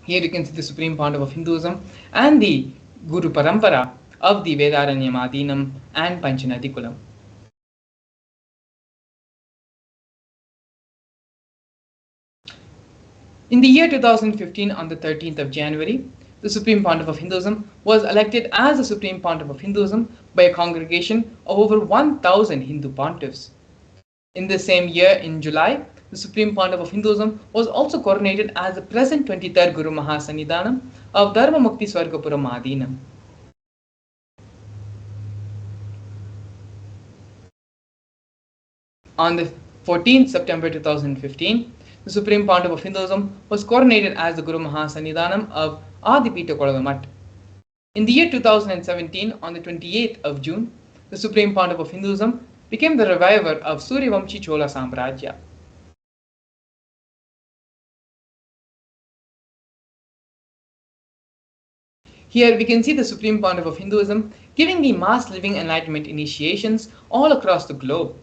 Here you can see the Supreme Pontiff of Hinduism and the Guru Parampara of the Vedaranyam and Panchanatikulam. In the year 2015, on the 13th of January, the Supreme Pontiff of Hinduism was elected as the Supreme Pontiff of Hinduism by a congregation of over 1,000 Hindu pontiffs. In the same year, in July, the Supreme Pontiff of Hinduism was also coronated as the present 23rd Guru Mahasannidhanam of Dharma Mukti Swargapuram Adinam. On the 14th September 2015, the Supreme Pontiff of Hinduism was coronated as the Guru Mahasannidhanam of Adipita Kolavamat. In the year 2017, on the 28th of June, the Supreme Pontiff of Hinduism became the reviver of Suryavamshi Chola Samrajya. Here we can see the Supreme Pontiff of Hinduism giving the mass living enlightenment initiations all across the globe.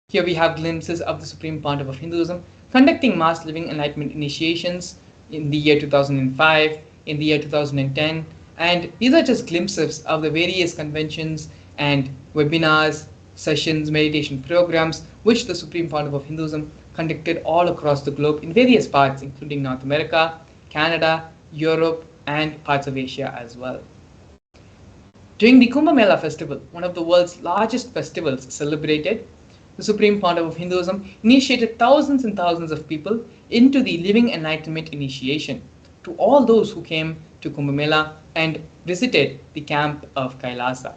Here we have glimpses of the Supreme Pontiff of Hinduism conducting mass living enlightenment initiations in the year 2005, in the year 2010, and these are just glimpses of the various conventions and webinars, sessions, meditation programs which the Supreme Pontiff of Hinduism conducted all across the globe in various parts, including North America, Canada, Europe, and parts of Asia as well. During the Kumbh Mela festival, one of the world's largest festivals celebrated, the Supreme Pontiff of Hinduism initiated thousands and thousands of people into the Living Enlightenment initiation to all those who came to Kumbh Mela and visited the camp of Kailasa.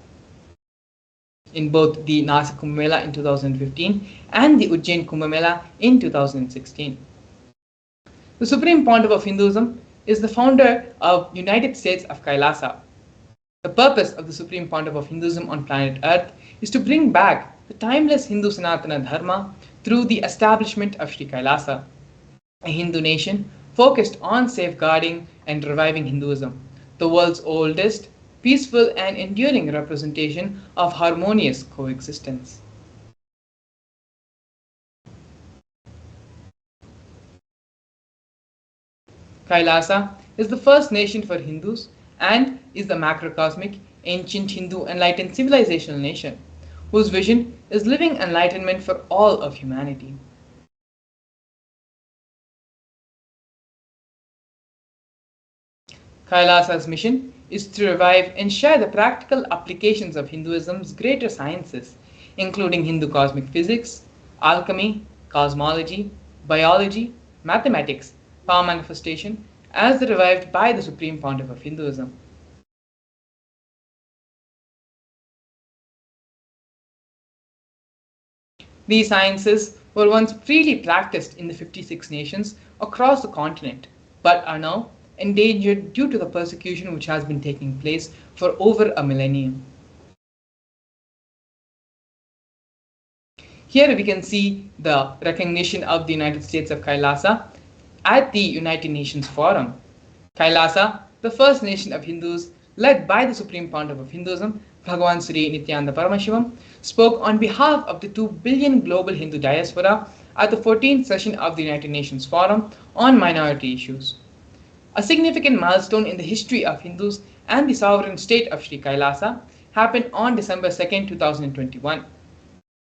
In both the Nasik Kumbh Mela in 2015 and the Ujjain Kumbh Mela in 2016. The Supreme Pontiff of Hinduism is the founder of United States of Kailasa. The purpose of the Supreme Pontiff of Hinduism on planet Earth is to bring back the timeless Hindu Sanatana Dharma through the establishment of Sri Kailasa, a Hindu nation focused on safeguarding and reviving Hinduism, the world's oldest, peaceful and enduring representation of harmonious coexistence. Kailasa is the first nation for Hindus and is the macrocosmic, ancient Hindu enlightened civilizational nation, whose vision is living enlightenment for all of humanity. Kailasa's mission is to revive and share the practical applications of Hinduism's greater sciences, including Hindu cosmic physics, alchemy, cosmology, biology, mathematics, power manifestation, as revived by the Supreme Pontiff of Hinduism. These sciences were once freely practiced in the 56 nations across the continent, but are now endangered due to the persecution which has been taking place for over a millennium. Here we can see the recognition of the United States of Kailasa at the United Nations Forum. Kailasa, the first nation of Hindus led by the Supreme Pontiff of Hinduism, Bhagavan Sri Nithyananda Paramashivam, spoke on behalf of the 2 billion global Hindu diaspora at the 14th session of the United Nations Forum on minority issues. A significant milestone in the history of Hindus and the sovereign state of Sri Kailasa happened on December 2, 2021.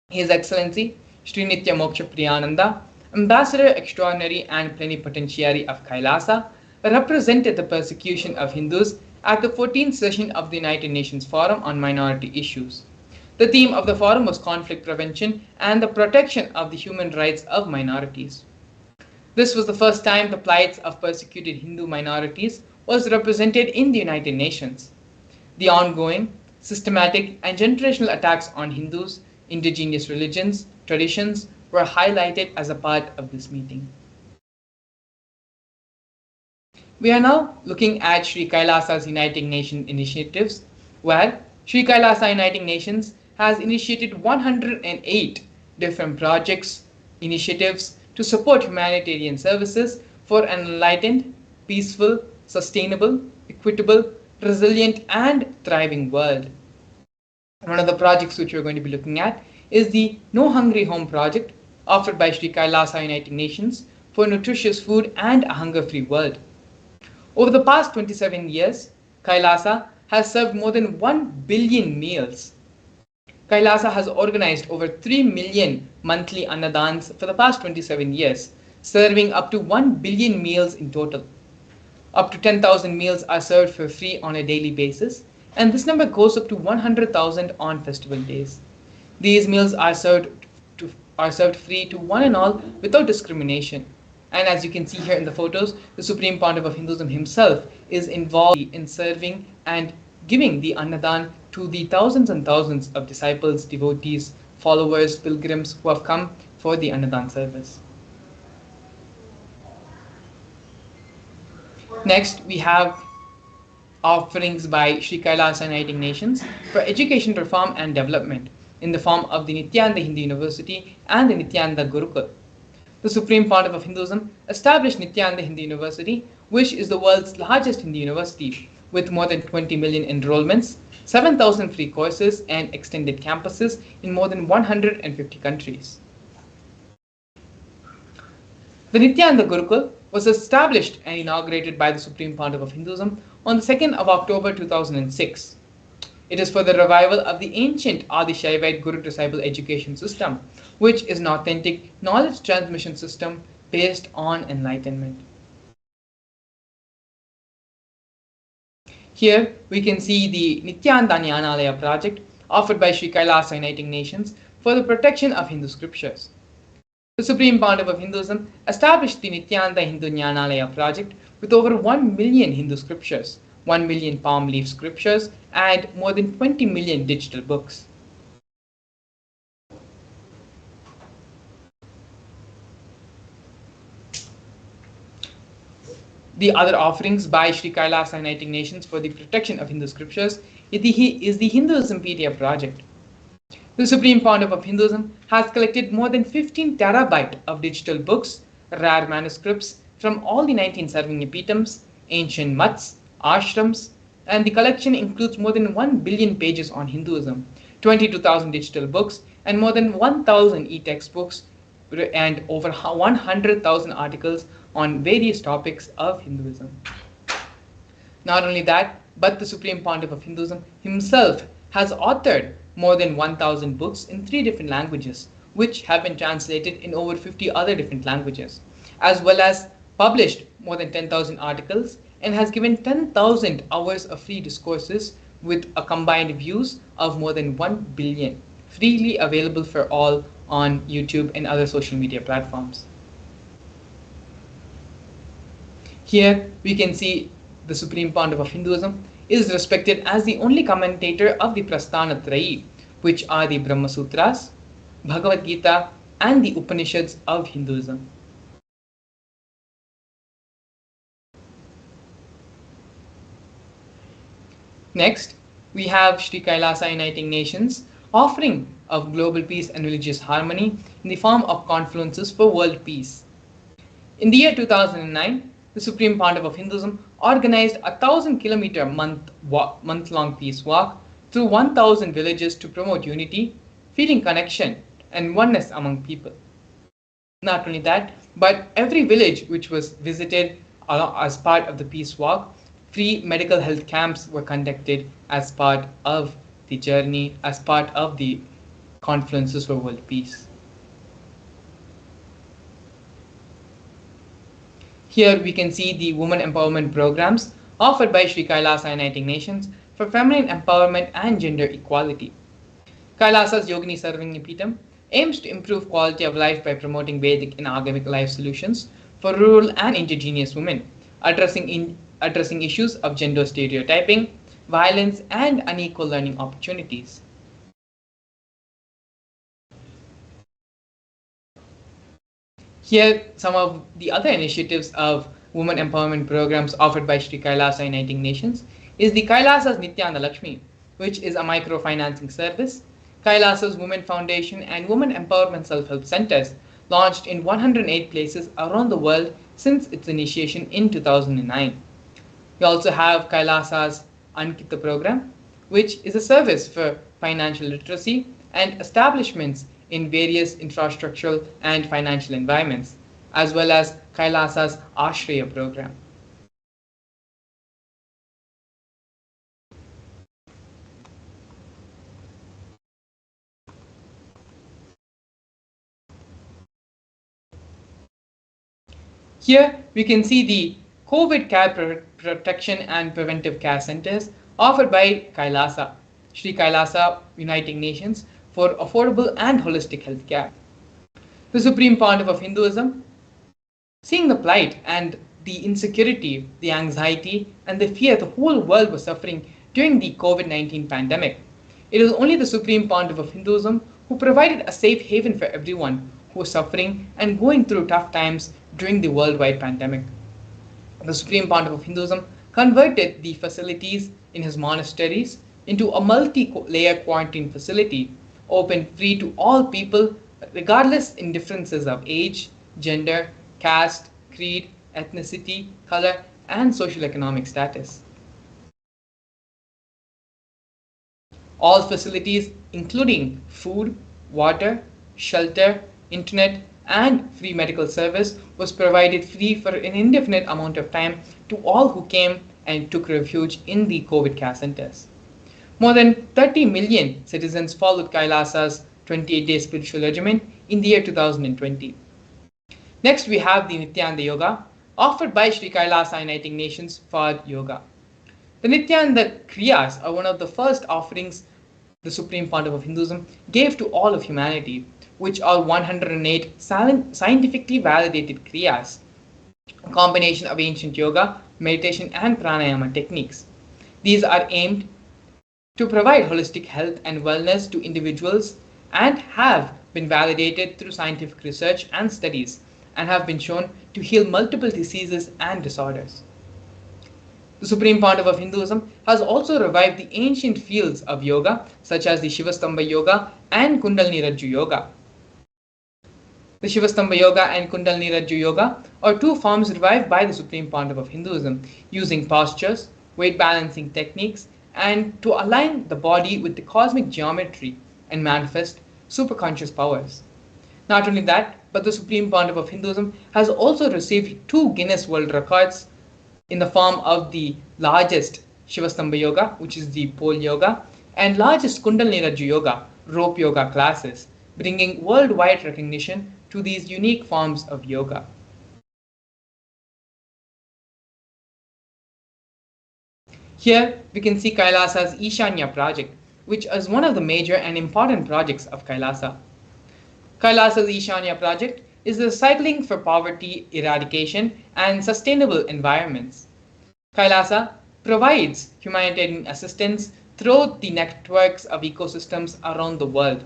His Excellency Sri Nitya Moksha Priyananda, Ambassador Extraordinary and Plenipotentiary of Kailasa, represented the persecution of Hindus at the 14th session of the United Nations Forum on Minority Issues. The theme of the forum was conflict prevention and the protection of the human rights of minorities. This was the first time the plights of persecuted Hindu minorities was represented in the United Nations. The ongoing, systematic and generational attacks on Hindus, indigenous religions, traditions were highlighted as a part of this meeting. We are now looking at Sri Kailasa's Uniting Nations initiatives, where Sri Kailasa Uniting Nations has initiated 108 different projects, initiatives to support humanitarian services for an enlightened, peaceful, sustainable, equitable, resilient, and thriving world. One of the projects which we're going to be looking at is the No Hungry Home project offered by Sri Kailasa Uniting Nations for nutritious food and a hunger-free world. Over the past 27 years, Kailasa has served more than 1 billion meals. Kailasa has organized over 3 million monthly annadans for the past 27 years, serving up to 1 billion meals in total. Up to 10,000 meals are served for free on a daily basis, and this number goes up to 100,000 on festival days. These meals are served free to one and all without discrimination. And as you can see here in the photos, the Supreme Pontiff of Hinduism himself is involved in serving and giving the Annadan to the thousands and thousands of disciples, devotees, followers, pilgrims who have come for the Annadan service. Next, we have offerings by Sri Kailasa Uniting Nations for education reform and development in the form of the Nithyananda Hindu University and the Nithyananda Gurukul. The Supreme Pontiff of Hinduism established Nithyananda Hindu University, which is the world's largest Hindu university with more than 20 million enrollments, 7,000 free courses and extended campuses in more than 150 countries. The Nithyananda Gurukul was established and inaugurated by the Supreme Pontiff of Hinduism on the 2nd of October 2006. It is for the revival of the ancient Adi Shaivite Guru-disciple education system, which is an authentic knowledge transmission system based on enlightenment. Here we can see the Nithyananda Jnanalaya project offered by Sri Kailasa Uniting Nations for the protection of Hindu scriptures. The Supreme Pontiff of Hinduism established the Nithyananda Hindu Jnanalaya project with over 1 million Hindu scriptures, 1 million palm leaf scriptures, and more than 20 million digital books. The other offerings by Sri Kailasa Uniting Nations for the protection of Hindu scriptures is the Hinduism PDF project. The Supreme Pontiff of Hinduism has collected more than 15 terabyte of digital books, rare manuscripts from all the 19 Sarvanyapitams, ancient mutts, ashrams, and the collection includes more than 1 billion pages on Hinduism, 22,000 digital books, and more than 1,000 e-textbooks, and over 100,000 articles on various topics of Hinduism. Not only that, but the Supreme Pontiff of Hinduism himself has authored more than 1,000 books in 3 different languages, which have been translated in over 50 other different languages, as well as published more than 10,000 articles and has given 10,000 hours of free discourses with a combined views of more than 1 billion, freely available for all on YouTube and other social media platforms. Here we can see the Supreme Pontiff of Hinduism is respected as the only commentator of the Prasthana Trayi, which are the Brahma Sutras, Bhagavad Gita, and the Upanishads of Hinduism. Next, we have Sri Kailasa Uniting Nations offering of global peace and religious harmony in the form of confluences for world peace. In the year 2009, the Supreme Pontiff of Hinduism organized a 1,000-kilometer month-long peace walk through 1,000 villages to promote unity, feeling connection, and oneness among people. Not only that, but every village which was visited as part of the peace walk, free medical health camps were conducted as part of the journey, as part of the confluences for world peace. Here we can see the women empowerment programs offered by Sri Kailasa Uniting Nations for feminine empowerment and gender equality. Kailasa's Yogini Sarvanyapitam aims to improve quality of life by promoting Vedic and Agamic life solutions for rural and indigenous women, addressing issues of gender stereotyping, violence, and unequal learning opportunities. Here, some of the other initiatives of women empowerment programs offered by Sri Kailasa Uniting Nations is the Kailasa's Nithyananda Lakshmi, which is a microfinancing service, Kailasa's Women Foundation and Women Empowerment Self-Help Centers, launched in 108 places around the world since its initiation in 2009. We also have Kailasa's Ankita program, which is a service for financial literacy and establishments in various infrastructural and financial environments, as well as Kailasa's Ashraya program. Here we can see the COVID care protection and preventive care centers offered by Kailasa, Sri Kailasa Uniting Nations for affordable and holistic health care. The Supreme Pontiff of Hinduism, seeing the plight and the insecurity, the anxiety, and the fear the whole world was suffering during the COVID 19 pandemic, it was only the Supreme Pontiff of Hinduism who provided a safe haven for everyone who was suffering and going through tough times during the worldwide pandemic. The Supreme Pontiff of Hinduism converted the facilities in his monasteries into a multi-layer quarantine facility open free to all people regardless in differences of age, gender, caste, creed, ethnicity, color, and social economic status. All facilities, including food, water, shelter, internet, and free medical service, was provided free for an indefinite amount of time to all who came and took refuge in the COVID care centers. More than 30 million citizens followed Kailasa's 28-day spiritual regimen in the year 2020. Next, we have the Nithyananda Yoga, offered by Sri Kailasa Uniting Nations for yoga. The Nithyananda Kriyas are one of the first offerings the Supreme Pontiff of Hinduism gave to all of humanity, which are 108 scientifically validated Kriyas, a combination of ancient yoga, meditation, and pranayama techniques. These are aimed to provide holistic health and wellness to individuals and have been validated through scientific research and studies and have been shown to heal multiple diseases and disorders. The Supreme Pontiff of Hinduism has also revived the ancient fields of yoga such as the Shivastamba Yoga and Kundalini Rajju Yoga. The Shivastamba Yoga and Kundalini Rajju Yoga are two forms revived by the Supreme Pontiff of Hinduism using postures, weight balancing techniques, and to align the body with the cosmic geometry and manifest superconscious powers. Not only that, but the Supreme Pontiff of Hinduism has also received 2 Guinness World Records in the form of the largest Shivastamba Yoga, which is the pole yoga, and largest Kundalini Rajju Yoga, rope yoga classes, bringing worldwide recognition to these unique forms of yoga. Here we can see Kailasa's Ishanya project, which is one of the major and important projects of Kailasa. Kailasa's Ishanya project is the cycling for poverty eradication and sustainable environments. Kailasa provides humanitarian assistance through the networks of ecosystems around the world.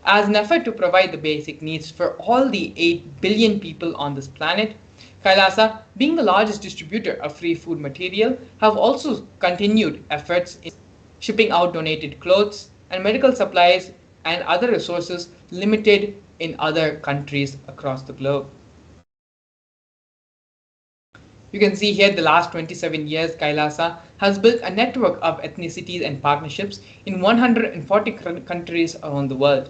As an effort to provide the basic needs for all the 8 billion people on this planet, Kailasa, being the largest distributor of free food material, have also continued efforts in shipping out donated clothes and medical supplies and other resources limited in other countries across the globe. You can see here the last 27 years Kailasa has built a network of ethnicities and partnerships in 140 countries around the world,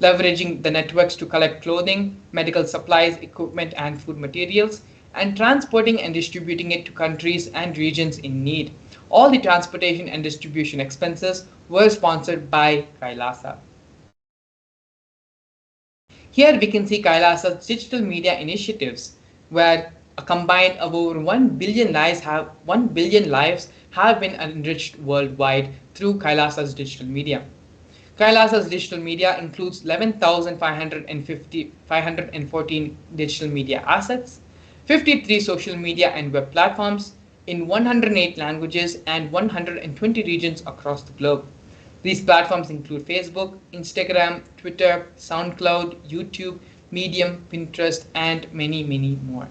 leveraging the networks to collect clothing, medical supplies, equipment and food materials, and transporting and distributing it to countries and regions in need. All the transportation and distribution expenses were sponsored by Kailasa. Here we can see Kailasa's digital media initiatives, where a combined of over 1 billion lives have been enriched worldwide through Kailasa's digital media. Kailasa's digital media includes 11,514 digital digital media assets, 53 social media and web platforms in 108 languages and 120 regions across the globe. These platforms include Facebook, Instagram, Twitter, SoundCloud, YouTube, Medium, Pinterest, and many, many more.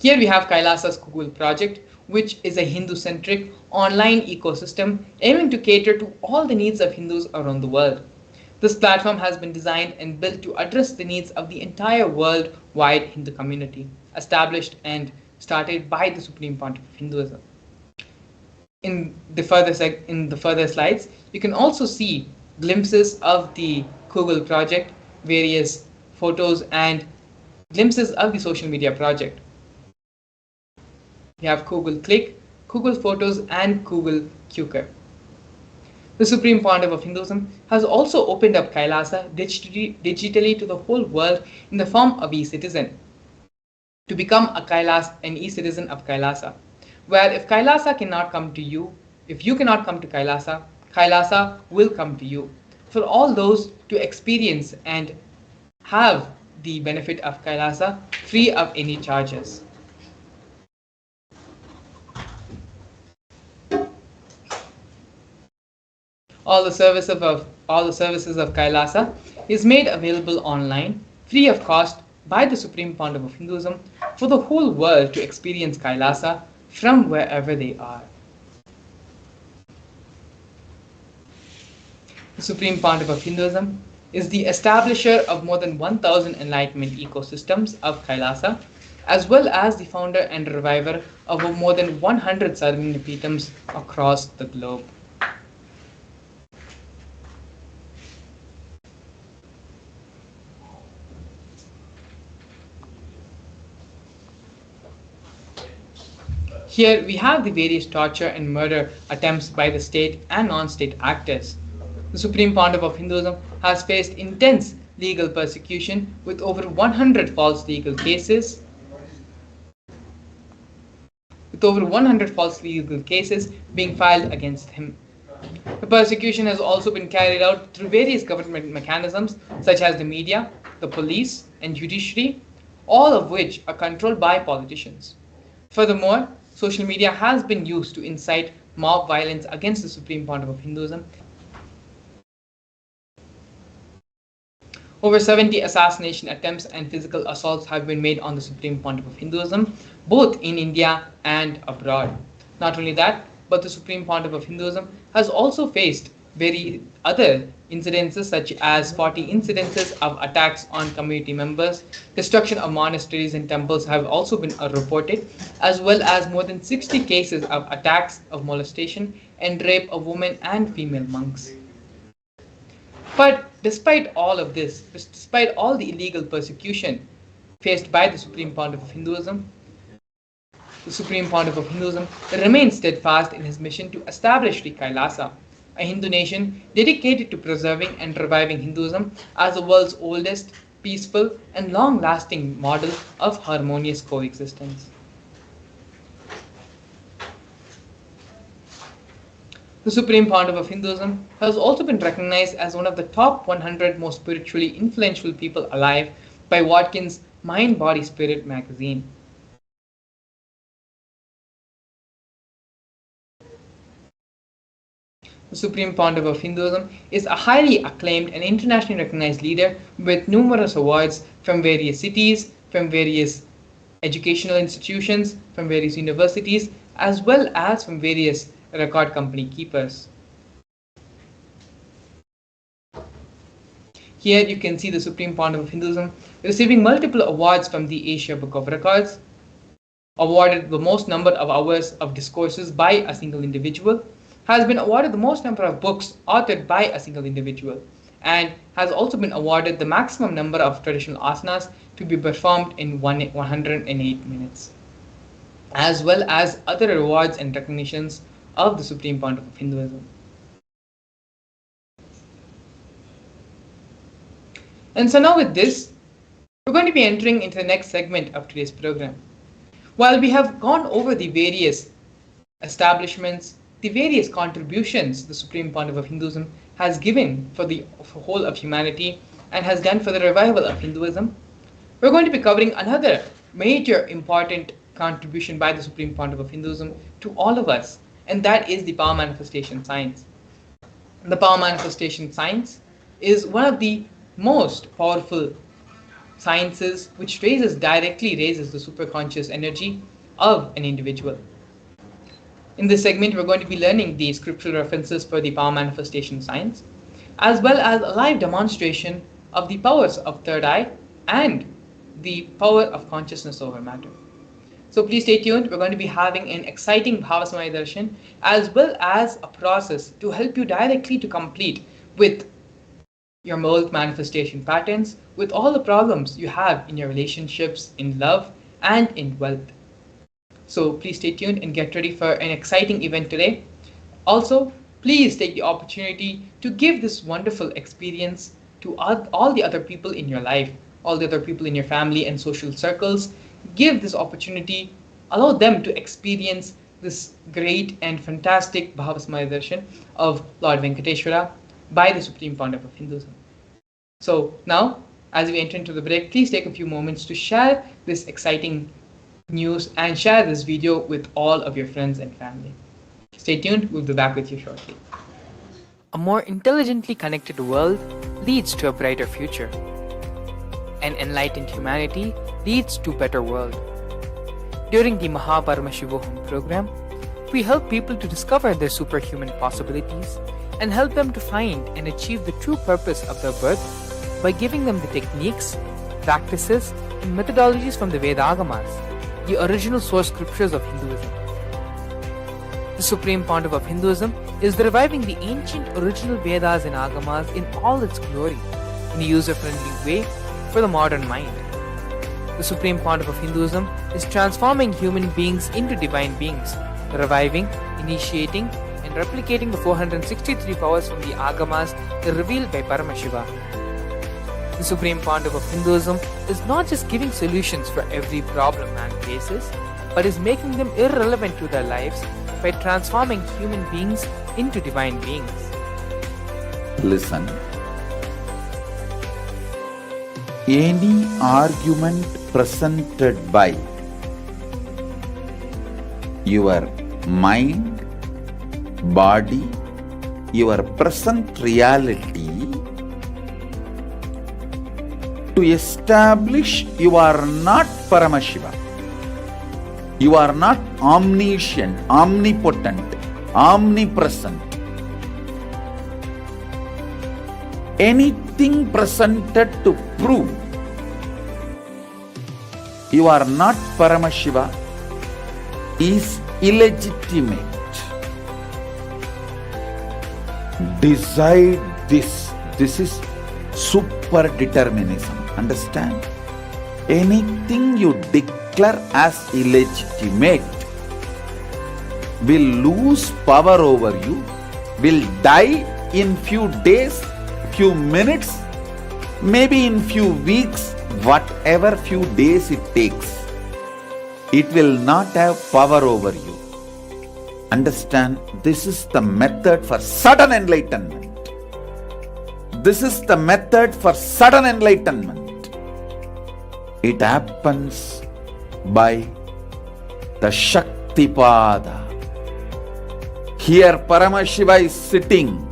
Here we have Kailasa's Google project, which is a Hindu-centric online ecosystem aiming to cater to all the needs of Hindus around the world. This platform has been designed and built to address the needs of the entire worldwide Hindu community, established and started by the Supreme Pontiff of Hinduism. In the further slides, you can also see glimpses of the Google project, various photos, and glimpses of the social media project. We have Google Click, Google Photos, and Google Qker. The Supreme Pontiff of Hinduism has also opened up Kailasa digitally to the whole world in the form of e-citizen, to become an e-citizen of Kailasa, where if Kailasa cannot come to you, if you cannot come to Kailasa, Kailasa will come to you. For all those to experience and have the benefit of Kailasa free of any charges. All the services of Kailasa is made available online, free of cost, by the Supreme Pontiff of Hinduism for the whole world to experience Kailasa from wherever they are. The Supreme Pontiff of Hinduism is the establisher of more than 1,000 enlightenment ecosystems of Kailasa, as well as the founder and reviver of more than 100 Sarvanipitams across the globe. Here we have the various torture and murder attempts by the state and non-state actors. The Supreme Pontiff of Hinduism has faced intense legal persecution with over 100 false legal cases, being filed against him. The persecution has also been carried out through various government mechanisms such as the media, the police, and judiciary, all of which are controlled by politicians. Furthermore, social media has been used to incite mob violence against the Supreme Pontiff of Hinduism. Over 70 assassination attempts and physical assaults have been made on the Supreme Pontiff of Hinduism, both in India and abroad. Not only that, but the Supreme Pontiff of Hinduism has also faced very other incidences such as 40 incidences of attacks on community members, destruction of monasteries and temples have also been reported, as well as more than 60 cases of attacks of molestation and rape of women and female monks. But despite all of this, despite all the illegal persecution faced by the Supreme Pontiff of Hinduism, the Supreme Pontiff of Hinduism remains steadfast in his mission to establish Sri Kailasa, a Hindu nation dedicated to preserving and reviving Hinduism as the world's oldest, peaceful, and long-lasting model of harmonious coexistence. The Supreme Pontiff of Hinduism has also been recognized as one of the top 100 most spiritually influential people alive by Watkins' Mind, Body, Spirit magazine. The Supreme Pontiff of Hinduism is a highly acclaimed and internationally recognized leader with numerous awards from various cities, from various educational institutions, from various universities, as well as from various record company keepers. Here you can see the Supreme Pontiff of Hinduism receiving multiple awards from the Asia Book of Records, awarded the most number of hours of discourses by a single individual, has been awarded the most number of books authored by a single individual, and has also been awarded the maximum number of traditional asanas to be performed in 108 minutes, as well as other awards and recognitions of the Supreme Pontiff of Hinduism. And so now with this, we're going to be entering into the next segment of today's program. While we have gone over the various establishments, the various contributions the Supreme Pontiff of Hinduism has given for the whole of humanity and has done for the revival of Hinduism, we're going to be covering another major important contribution by the Supreme Pontiff of Hinduism to all of us, and that is the power manifestation science. The power manifestation science is one of the most powerful sciences which directly raises the superconscious energy of an individual. In this segment, we're going to be learning the scriptural references for the power manifestation science, as well as a live demonstration of the powers of third eye and the power of consciousness over matter. So please stay tuned. We're going to be having an exciting Bhava Samadhi Darshan, as well as a process to help you directly to complete with your mold manifestation patterns, with all the problems you have in your relationships, in love, and in wealth. So please stay tuned and get ready for an exciting event today. Also, Please take the opportunity to give this wonderful experience to all the other people in your life, all the other people in your family and social circles. Give this opportunity, allow them to experience this great and fantastic Bhava Darshan of Lord Venkateshwara by the Supreme Pontiff of Hinduism. So now, as we enter into the break, please take a few moments to share this exciting news and share this video with all of your friends and family. Stay tuned, we'll be back with you shortly. A more intelligently connected world leads to a brighter future. An enlightened humanity leads to a better world. During the Paramashivam program, we help people to discover their superhuman possibilities and help them to find and achieve the true purpose of their birth by giving them the techniques, practices, and methodologies from the Vedagamas, the original source scriptures of Hinduism. The Supreme Pontiff of Hinduism is reviving the ancient original Vedas and Agamas in all its glory, in a user-friendly way for the modern mind. The Supreme Pontiff of Hinduism is transforming human beings into divine beings, reviving, initiating, and replicating the 463 powers from the Agamas revealed by Paramashivam. The Supreme Pontiff of Hinduism is not just giving solutions for every problem man faces, but is making them irrelevant to their lives by transforming human beings into divine beings. Listen. Any argument presented by your mind, body, your present reality to establish you are not Paramashiva. You are not omniscient, omnipotent, omnipresent. Anything presented to prove you are not Paramashiva is illegitimate. Decide this. This is super determinism. Understand? Anything you declare as illegitimate will lose power over you, will die in few days, few minutes, maybe in few weeks, whatever few days it takes. It will not have power over you. Understand, this is the method for sudden enlightenment. This is the method for sudden enlightenment. It happens by the Shaktipada. Here Paramashiva is sitting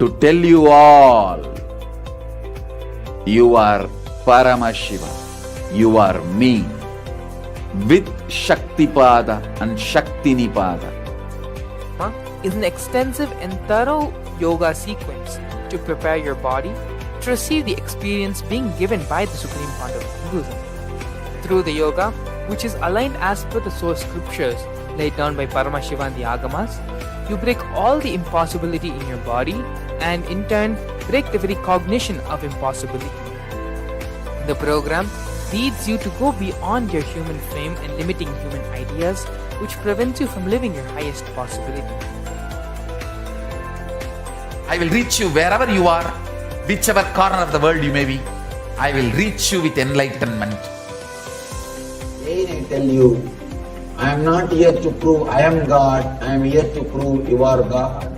to tell you all, you are Paramashiva, you are me, with Shaktipada and Shaktinipada. Is an extensive and thorough yoga sequence to prepare your body to receive the experience being given by the Supreme Pontiff of Hinduism. Through the yoga, which is aligned as per the source scriptures laid down by Paramashiva and the Agamas, you break all the impossibility in your body and in turn break the very cognition of impossibility. The program leads you to go beyond your human frame and limiting human ideas, which prevents you from living your highest possibility. I will reach you wherever you are, whichever corner of the world you may be. I will reach you with enlightenment. Again I tell you, I am not here to prove I am God, I am here to prove you are God.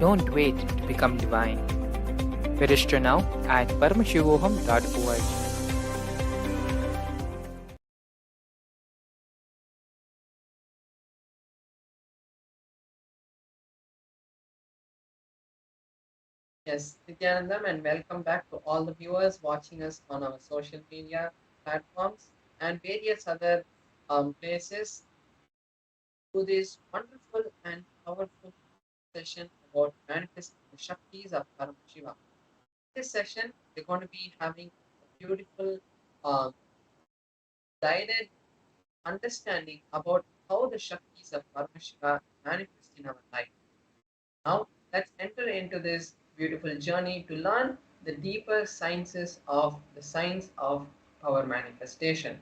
Don't wait to become divine. Register now at paramashivoham.org. Yes, Nithyananda, and welcome back to all the viewers watching us on our social media platforms and various other places to this wonderful and powerful session about manifesting the Shaktis of Paramashiva. This session, we're going to be having a beautiful um, guided understanding about how the Shaktis of Paramashiva manifest in our life. Now, let's enter into this beautiful journey to learn the deeper sciences of the science of power manifestation.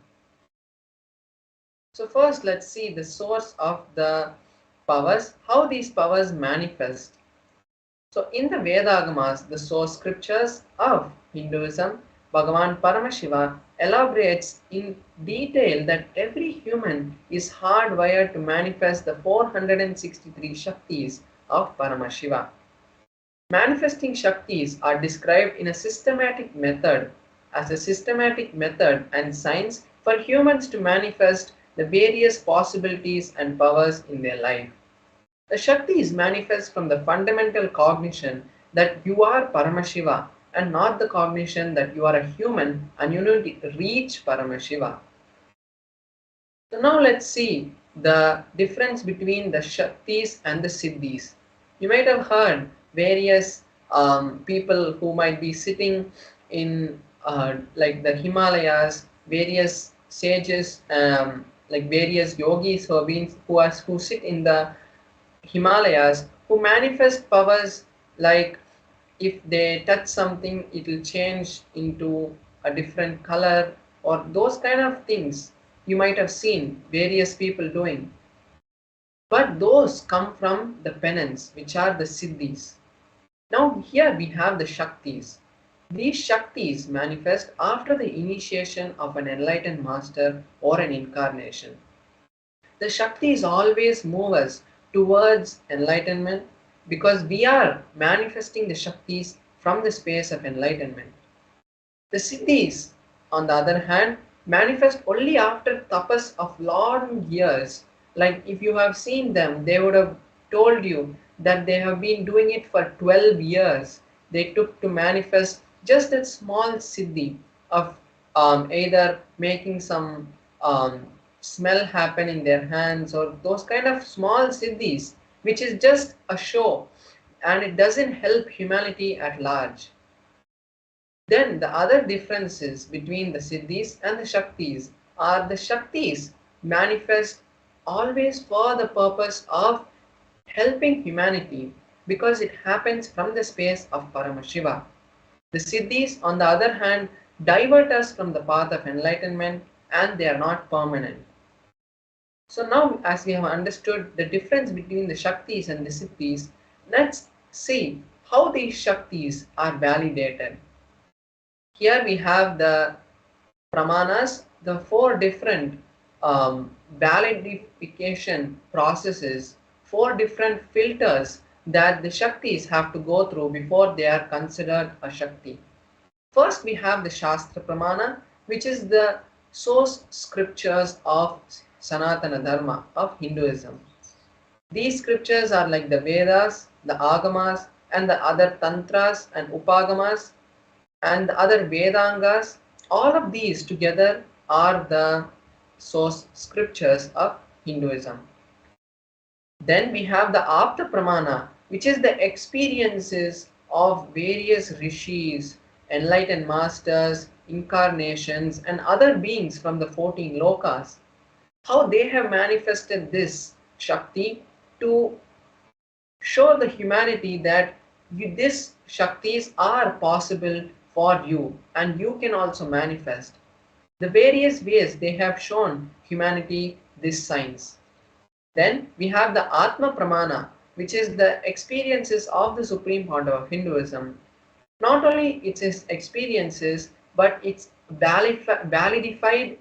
So first let's see the source of the powers, how these powers manifest. So in the Vedagamas, the source scriptures of Hinduism, Bhagavan Paramashiva elaborates in detail that every human is hardwired to manifest the 463 Shaktis of Paramashiva. Manifesting Shaktis are described in a systematic method as a systematic method and science for humans to manifest the various possibilities and powers in their life. The Shaktis manifest from the fundamental cognition that you are Paramashiva and not the cognition that you are a human and you need to reach Paramashiva. So now let's see the difference between the Shaktis and the Siddhis. You might have heard various people who might be sitting in like the Himalayas, various sages, like various yogis who have been who sit in the Himalayas who manifest powers like if they touch something it will change into a different color or those kind of things you might have seen various people doing. But those come from the penance which are the siddhis. Now here we have the shaktis. These shaktis manifest after the initiation of an enlightened master or an incarnation. The Shaktis always move us towards enlightenment because we are manifesting the Shaktis from the space of enlightenment. The Siddhis, on the other hand, manifest only after tapas of long years. Like if you have seen them, they would have told you that they have been doing it for 12 years. They took to manifest just a small siddhi of either making some smell happen in their hands or those kind of small siddhis, which is just a show and it doesn't help humanity at large. Then the other differences between the siddhis and the shaktis are the shaktis manifest always for the purpose of helping humanity because it happens from the space of Paramashiva. The siddhis, on the other hand, divert us from the path of enlightenment and they are not permanent. So now as we have understood the difference between the Shaktis and the Siddhis, let's see how these Shaktis are validated. Here we have the Pramanas, the four different validification processes, four different filters that the Shaktis have to go through before they are considered a Shakti. First we have the Shastra Pramana, which is the source scriptures of Sanatana Dharma, of Hinduism. These scriptures are like the Vedas, the Agamas, and the other Tantras and Upagamas, and the other Vedangas. All of these together are the source scriptures of Hinduism. Then we have the Apta Pramana, which is the experiences of various rishis, enlightened masters, incarnations, and other beings from the 14 lokas. How they have manifested this Shakti to show the humanity that these Shaktis are possible for you and you can also manifest. The various ways they have shown humanity this science. Then we have the Atma Pramana, which is the experiences of the Supreme Founder of Hinduism. Not only its experiences, but its validified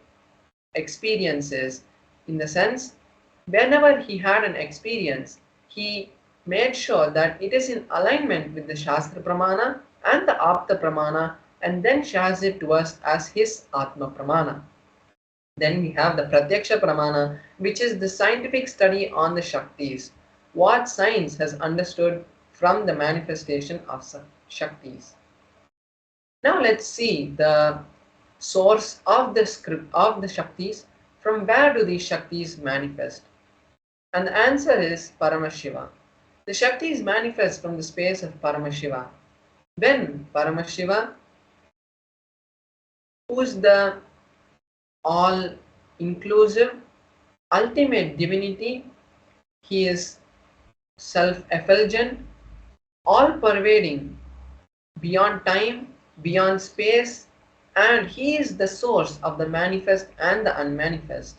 experiences, in the sense whenever he had an experience he made sure that it is in alignment with the Shastra Pramana and the Apta Pramana and then shares it to us as his Atma Pramana. Then we have the Pratyaksha Pramana, which is the scientific study on the Shaktis, what science has understood from the manifestation of Shaktis. Now let's see the source of the script of the Shaktis. From where do these Shaktis manifest? And the answer is Paramashiva. The Shaktis manifest from the space of Paramashiva. When Paramashiva, who is the all-inclusive, ultimate divinity, he is self-effulgent, all-pervading, beyond time, beyond space, and he is the source of the manifest and the unmanifest.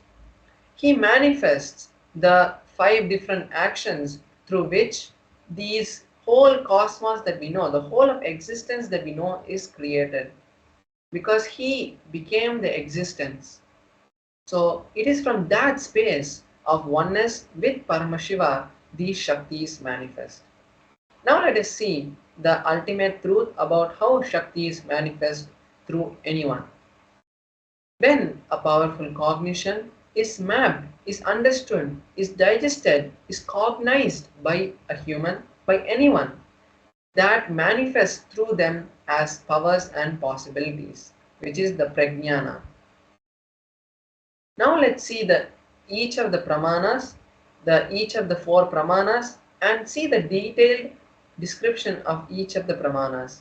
he manifests the 5 different actions through which these whole cosmos that we know, the whole of existence that we know is created. Because he became the existence. So it is from that space of oneness with Paramashiva these Shaktis manifest. Now let us see the ultimate truth about how Shaktis manifest through anyone. When a powerful cognition is mapped, is understood, is digested, is cognized by a human, by anyone, that manifests through them as powers and possibilities, which is the prajnana. Now let's see each of the pramanas, each of the 4 pramanas, and see the detailed description of each of the pramanas.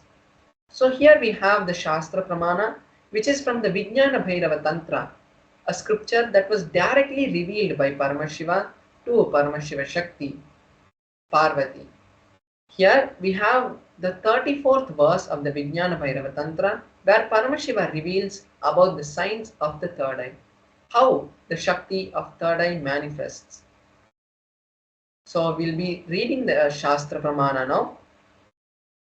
So here we have the Shastra Pramana, which is from the Vijnana Bhairava Tantra, a scripture that was directly revealed by Paramashiva to Paramashiva Shakti, Parvati. Here we have the 34th verse of the Vijnana Bhairava Tantra, where Paramashiva reveals about the signs of the third eye, how the Shakti of third eye manifests. So we'll be reading the Shastra Pramana now.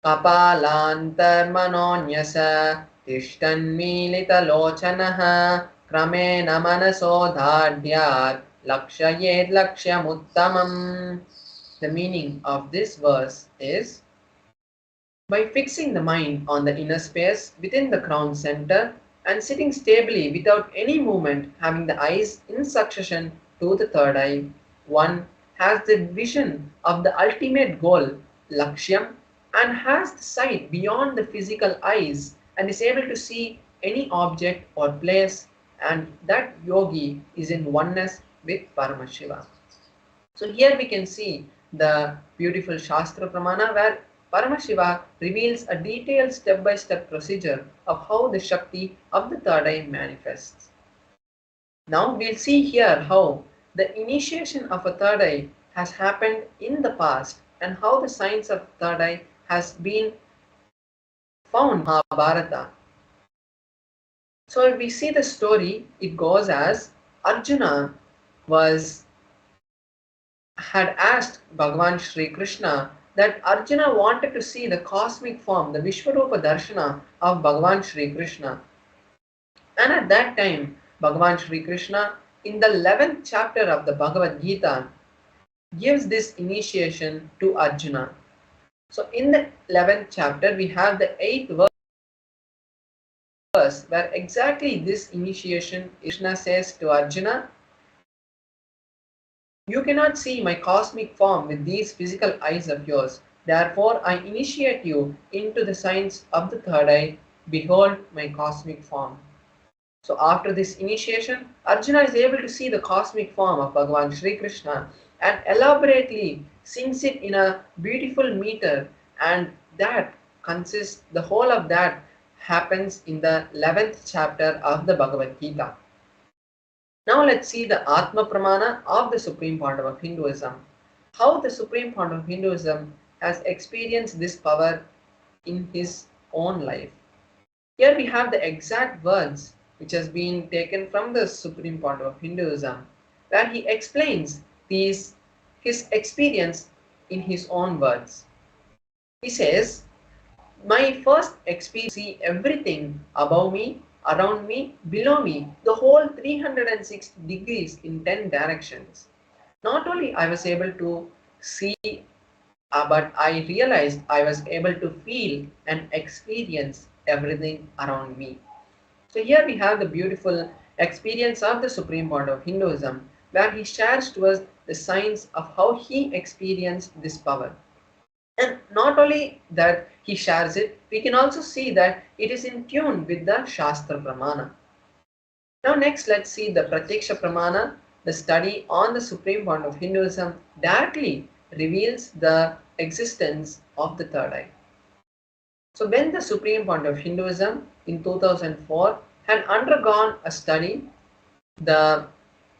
Kapalantarmanonyasa tishtanmilitalochanaha kramena manasodhadyat lakshayet lakshyamuttamam. The meaning of this verse is, by fixing the mind on the inner space within the crown center and sitting stably without any movement, having the eyes in succession to the third eye, one has the vision of the ultimate goal, Lakshyam, and has the sight beyond the physical eyes and is able to see any object or place, and that yogi is in oneness with Paramashiva. So here we can see the beautiful Shastra Pramana where Paramashiva reveals a detailed step-by-step procedure of how the Shakti of the third eye manifests. Now we'll see here how the initiation of a third eye has happened in the past and how the signs of third eye has been found in Mahabharata. So if we see the story, it goes as Arjuna had asked Bhagavan Shri Krishna that Arjuna wanted to see the cosmic form, the Vishwarupa Darshana of Bhagavan Shri Krishna. And at that time, Bhagavan Shri Krishna, in the 11th chapter of the Bhagavad Gita, gives this initiation to Arjuna. So in the 11th chapter, we have the 8th verse where exactly this initiation Krishna says to Arjuna, "You cannot see my cosmic form with these physical eyes of yours. Therefore, I initiate you into the signs of the third eye. Behold my cosmic form." So after this initiation, Arjuna is able to see the cosmic form of Bhagavan Shri Krishna and elaborately sings it in a beautiful meter, and that consists, the whole of that happens in the 11th chapter of the Bhagavad Gita. Now let's see the Atma Pramana of the Supreme Pandava of Hinduism. How the Supreme Pandava of Hinduism has experienced this power in his own life. Here we have the exact words which has been taken from the Supreme Pandava of Hinduism, where he explains his experience in his own words. He says, "My first experience, see everything above me, around me, below me, the whole 360 degrees in 10 directions. Not only I was able to see, but I realized I was able to feel and experience everything around me." So here we have the beautiful experience of the Supreme Pandava of Hinduism, where he shares to us the signs of how he experienced this power. And not only that he shares it, we can also see that it is in tune with the Shastra Pramana. Now next let's see the Pratyaksha Pramana. The study on the Supreme Pandava of Hinduism directly reveals the existence of the third eye. So when the Supreme Pandava of Hinduism in 2004 had undergone a study, the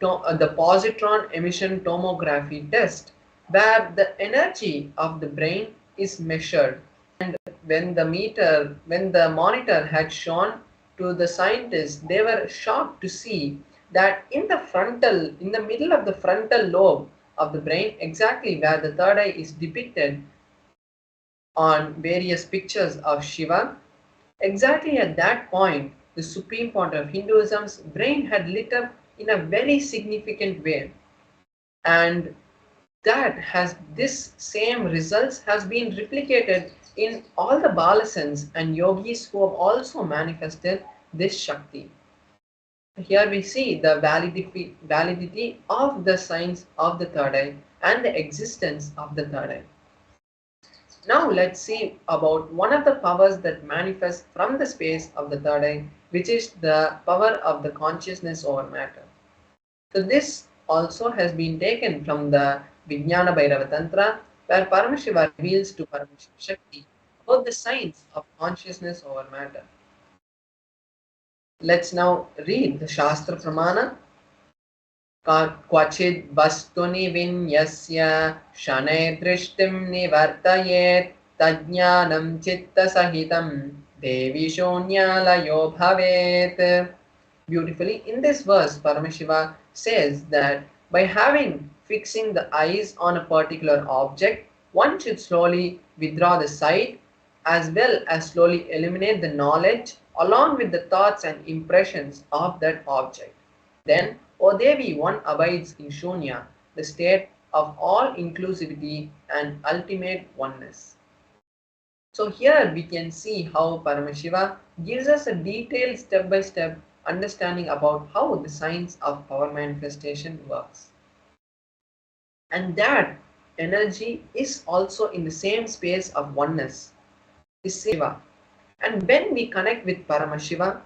positron emission tomography test, where the energy of the brain is measured, and when the monitor had shown to the scientists, they were shocked to see that in the middle of the frontal lobe of the brain, exactly where the third eye is depicted on various pictures of Shiva, exactly at that point, the supreme point of Hinduism's brain had lit up in a very significant way. And that has this same results has been replicated in all the balasans and yogis who have also manifested this Shakti. Here we see the validity of the signs of the third eye and the existence of the third eye. Now let's see about one of the powers that manifests from the space of the third eye, which is the power of the consciousness over matter. So this also has been taken from the Vijnana Bhairava Tantra, where Paramashiva reveals to Paramashiva Shakti about the science of consciousness over matter. Let's now read the Shastra Pramana. क्वचिद् वस्तुनि विन्यस्य शनैः दृष्टिं निवर्तयेत् तज्ज्ञानं चित्तसहितं देवी शून्यालयो भवेत्. Beautifully, in this verse, Paramashiva says that by fixing the eyes on a particular object, one should slowly withdraw the sight as well as slowly eliminate the knowledge along with the thoughts and impressions of that object. Then, O Devi, one abides in Shunya, the state of all inclusivity and ultimate oneness. So here we can see how Paramashiva gives us a detailed step-by-step understanding about how the science of power manifestation works. And that energy is also in the same space of oneness, is Shiva. And when we connect with Paramashiva,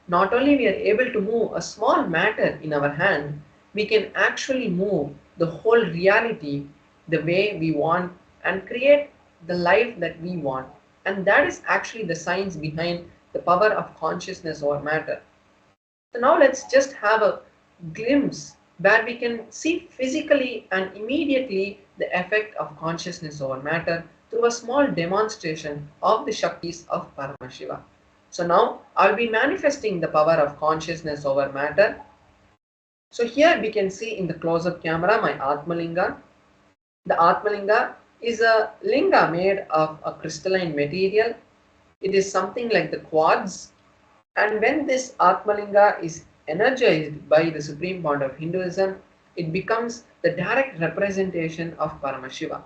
not only we are able to move a small matter in our hand, we can actually move the whole reality the way we want and create the life that we want. And that is actually the science behind the power of consciousness over matter. So now let's just have a glimpse where we can see physically and immediately the effect of consciousness over matter through a small demonstration of the Shaktis of Paramashiva. So now I'll be manifesting the power of consciousness over matter. So here we can see in the close-up camera my Atmalinga. The Atmalinga is a linga made of a crystalline material. It is something like the quartz. And when this Atmalinga is energized by the supreme point of Hinduism, it becomes the direct representation of Paramashiva.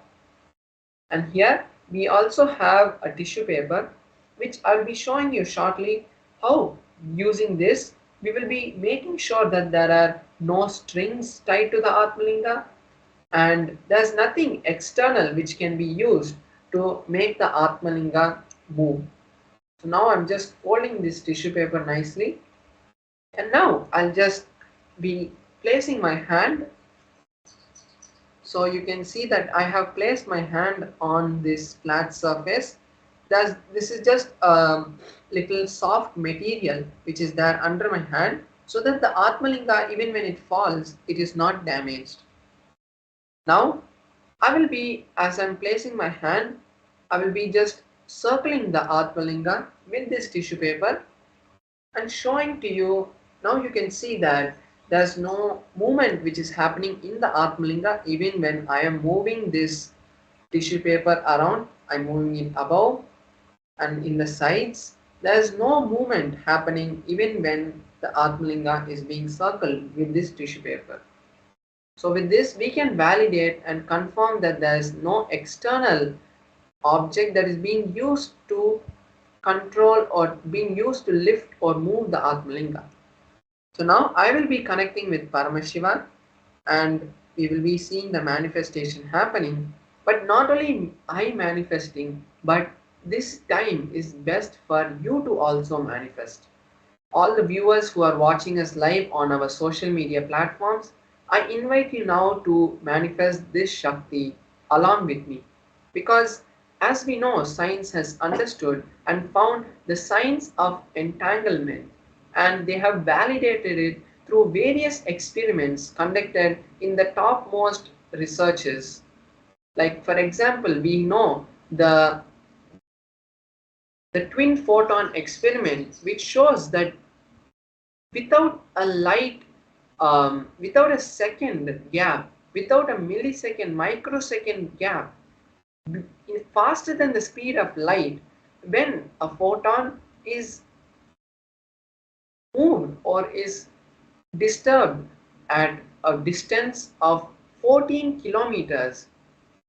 And here we also have a tissue paper, which I'll be showing you shortly how using this we will be making sure that there are no strings tied to the Atmalinga and there's nothing external which can be used to make the Atmalinga move. So now I'm just folding this tissue paper nicely, and now I'll just be placing my hand. So you can see that I have placed my hand on this flat surface. This is just a little soft material which is there under my hand, so that the Atmalinga, even when it falls, it is not damaged. Now I will be, as I'm placing my hand, I will be just circling the Atmalinga with this tissue paper and showing to you. Now you can see that there's no movement which is happening in the Atmalinga even when I am moving this tissue paper around. I'm moving it above and in the sides. There's no movement happening even when the Atmalinga is being circled with this tissue paper. So with this we can validate and confirm that there is no external object that is being used to control or being used to lift or move the Atmalinga. So now I will be connecting with Paramashiva and we will be seeing the manifestation happening. But not only I manifesting, but this time is best for you to also manifest. All the viewers who are watching us live on our social media platforms, I invite you now to manifest this Shakti along with me, because as we know, science has understood and found the science of entanglement, and they have validated it through various experiments conducted in the topmost researches. Like for example, we know the twin photon experiment, which shows that without a light without a second gap, without a millisecond, microsecond gap, faster than the speed of light, when a photon is moved or is disturbed at a distance of 14 kilometers,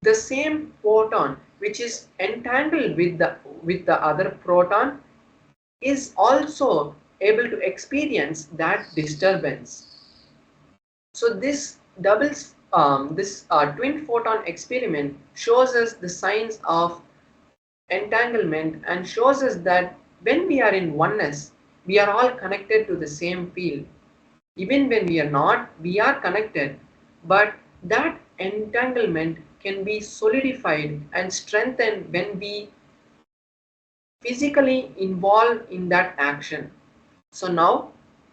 the same photon which is entangled with the other proton is also able to experience that disturbance. So this twin photon experiment shows us the signs of entanglement and shows us that when we are in oneness, we are all connected to the same field. Even when we are not, we are connected, but that entanglement can be solidified and strengthened when we physically involve in that action. So now,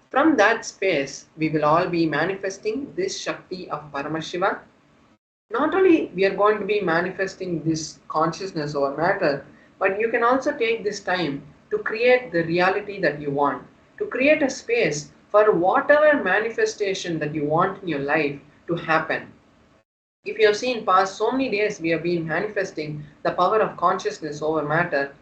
from that space, we will all be manifesting this Shakti of Paramashiva. Not only we are going to be manifesting this consciousness over matter, but you can also take this time to create the reality that you want, to create a space for whatever manifestation that you want in your life to happen. If you have seen past so many days we have been manifesting the power of consciousness over matter,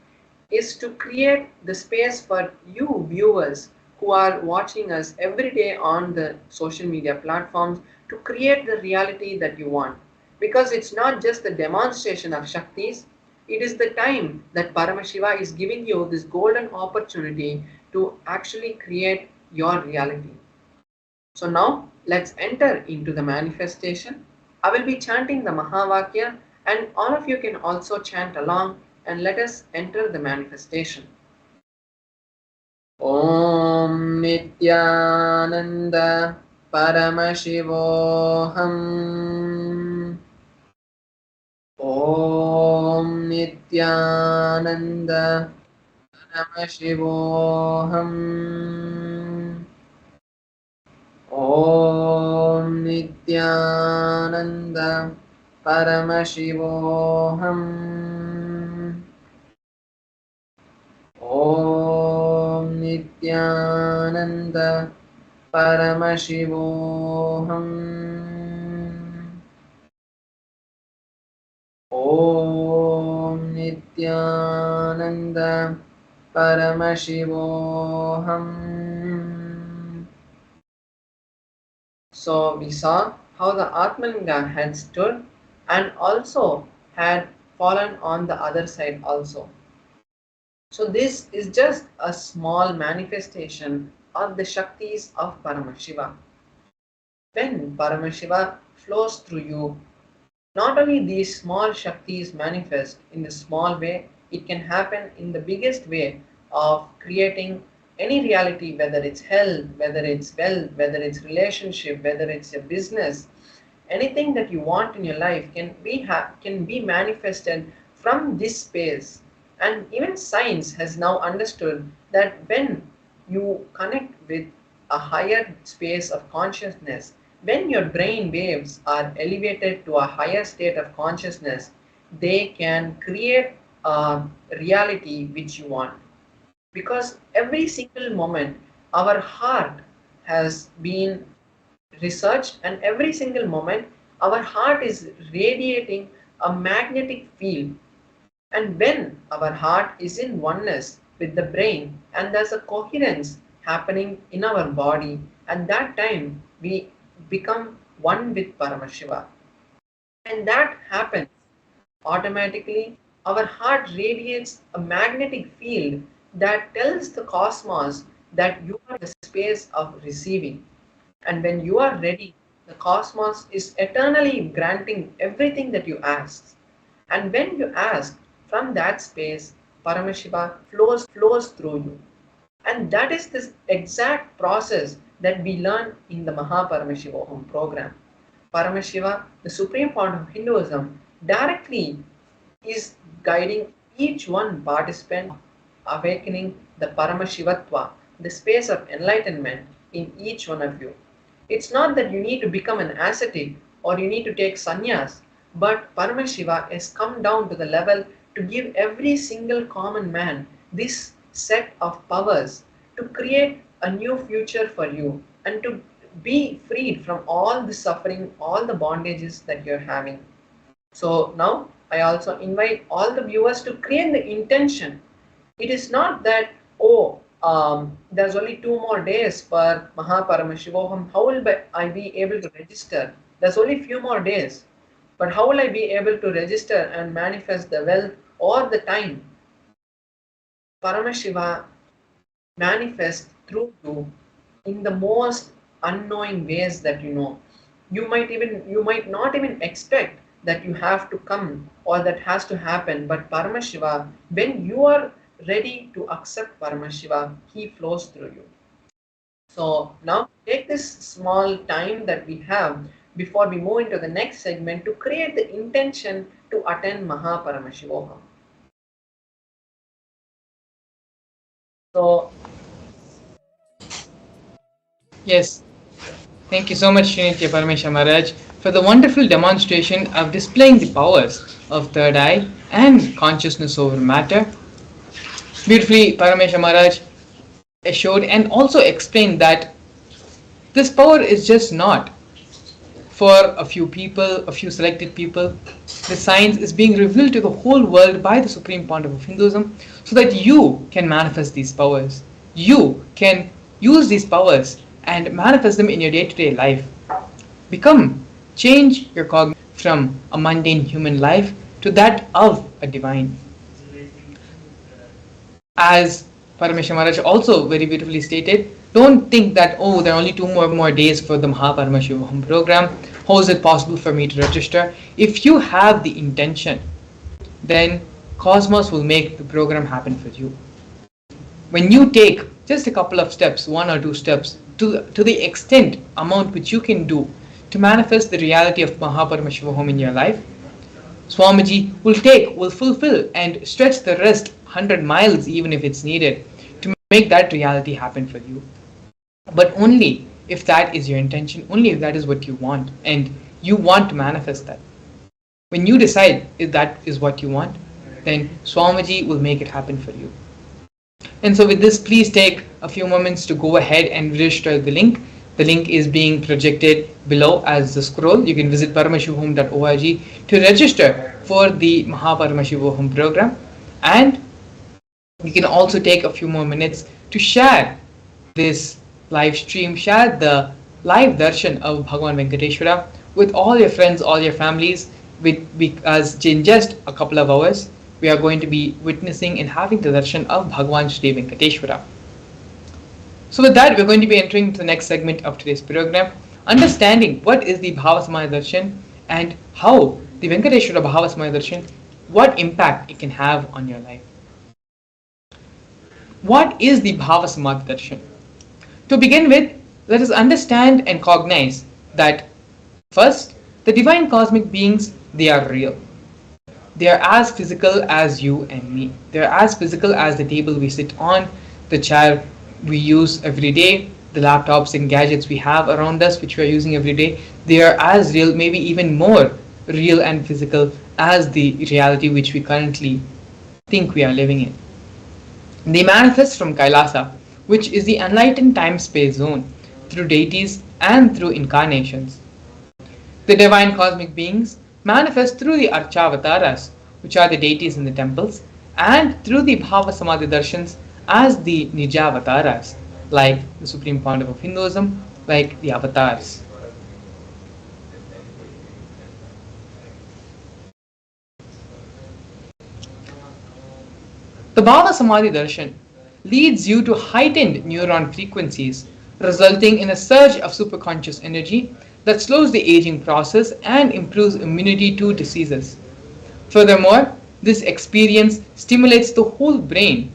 is to create the space for you viewers who are watching us every day on the social media platforms to create the reality that you want. Because it's not just the demonstration of Shaktis, it is the time that Paramashiva is giving you this golden opportunity to actually create your reality. So now let's enter into the manifestation. I will be chanting the Mahavakya and all of you can also chant along and let us enter the manifestation. Om Nithyananda Paramashivoham. Om Nithyananda Paramashivoham. Om Nithyananda Paramashivoham. Om Nithyananda Paramashivoham. Om Nithyananda Paramashivoham. So we saw how the Atmalinga had stood and also had fallen on the other side also. So this is just a small manifestation of the Shaktis of Paramashiva. When Paramashiva flows through you, not only these small Shaktis manifest in the small way, it can happen in the biggest way of creating any reality, whether it's health, whether it's wealth, whether it's relationship, whether it's a business. Anything that you want in your life can be manifested from this space. And even science has now understood that when you connect with a higher space of consciousness, when your brain waves are elevated to a higher state of consciousness, they can create a reality which you want. Because every single moment, our heart has been researched, and every single moment, our heart is radiating a magnetic field. And when our heart is in oneness with the brain and there's a coherence happening in our body, at that time we become one with Paramashiva. And that happens automatically. Our heart radiates a magnetic field that tells the cosmos that you are in the space of receiving. And when you are ready, the cosmos is eternally granting everything that you ask. And when you ask, from that space, Paramashiva flows through you. And that is this exact process that we learn in the Mahaparamashivoham program. Paramashiva, the supreme point of Hinduism, directly is guiding each one participant, awakening the Paramashivatva, the space of enlightenment in each one of you. It's not that you need to become an ascetic or you need to take sannyas, but Paramashiva has come down to the level to give every single common man this set of powers to create a new future for you and to be freed from all the suffering, all the bondages that you're having. So now I also invite all the viewers to create the intention. It is not that, oh, there's only 2 more days for Mahaparamashivoham. How will I be able to register? There's only few more days. But how will I be able to register and manifest the wealth or the time? Paramashiva manifests through you in the most unknowing ways that you know. You might not even expect that you have to come or that has to happen, but Paramashiva, when you are ready to accept Paramashiva, he flows through you. So now take this small time that we have before we move into the next segment to create the intention to attend Mahaparamashivoham. So Yes, thank you so much, Srinitya Paramesha Maharaj, for the wonderful demonstration of displaying the powers of third eye and consciousness over matter. Beautifully, Paramesha Maharaj assured and also explained that this power is just not for a few people, a few selected people. The science is being revealed to the whole world by the Supreme Pontiff of Hinduism so that you can manifest these powers. You can use these powers and manifest them in your day-to-day life. Change your cognition from a mundane human life to that of a divine. As Paramesha Maharaj also very beautifully stated, don't think that, oh, there are only 2 more days for the Mahaparamashivam program. How is it possible for me to register? If you have the intention, then Cosmos will make the program happen for you. When you take just a couple of steps, 1 or 2 steps, to the extent amount which you can do to manifest the reality of Mahaparamashivam in your life, Swamiji will fulfill and stretch the rest 100 miles even if it's needed to make that reality happen for you. But only if that is your intention, only if that is what you want and you want to manifest that. When you decide if that is what you want, then Swamiji will make it happen for you. And so with this, please take a few moments to go ahead and register the link. The link is being projected below as the scroll. You can visit paramashivam.org to register for the Mahaparamashivam program. And you can also take a few more minutes to share this live stream, share the live darshan of Bhagavan Venkateshwara with all your friends, all your families, because in just a couple of hours, we are going to be witnessing and having the darshan of Bhagavan Shri Venkateshwara. So with that, we're going to be entering the next segment of today's program, understanding what is the Bhava Samadhi Darshan and how the Venkateshwara Bhava Samadhi Darshan, what impact it can have on your life. What is the Bhava Samadhi Darshan? To begin with, let us understand and cognize that first, the divine cosmic beings, they are real. They are as physical as you and me. They are as physical as the table we sit on, the chair we use every day, the laptops and gadgets we have around us which we are using every day. They are as real, maybe even more real and physical as the reality which we currently think we are living in. They manifest from Kailasa, which is the enlightened time-space zone, through deities and through incarnations. The divine cosmic beings manifest through the Archavataras, which are the deities in the temples, and through the Bhava Samadhi Darshans as the Nijavataras, like the Supreme Pontiff of Hinduism, like the avatars. The Bhava Samadhi Darshan leads you to heightened neuron frequencies, resulting in a surge of superconscious energy that slows the aging process and improves immunity to diseases. Furthermore, this experience stimulates the whole brain,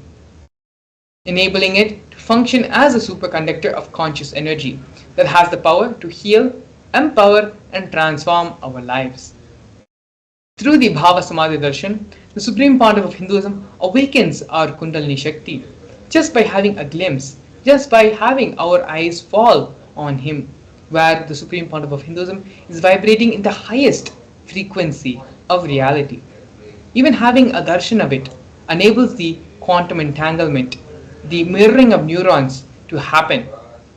enabling it to function as a superconductor of conscious energy that has the power to heal, empower, and transform our lives. Through the Bhava Samadhi Darshan, the Supreme Pontiff of Hinduism awakens our Kundalini Shakti just by having a glimpse, just by having our eyes fall on him, where the Supreme Pontiff of Hinduism is vibrating in the highest frequency of reality. Even having a darshan of it enables the quantum entanglement, the mirroring of neurons to happen,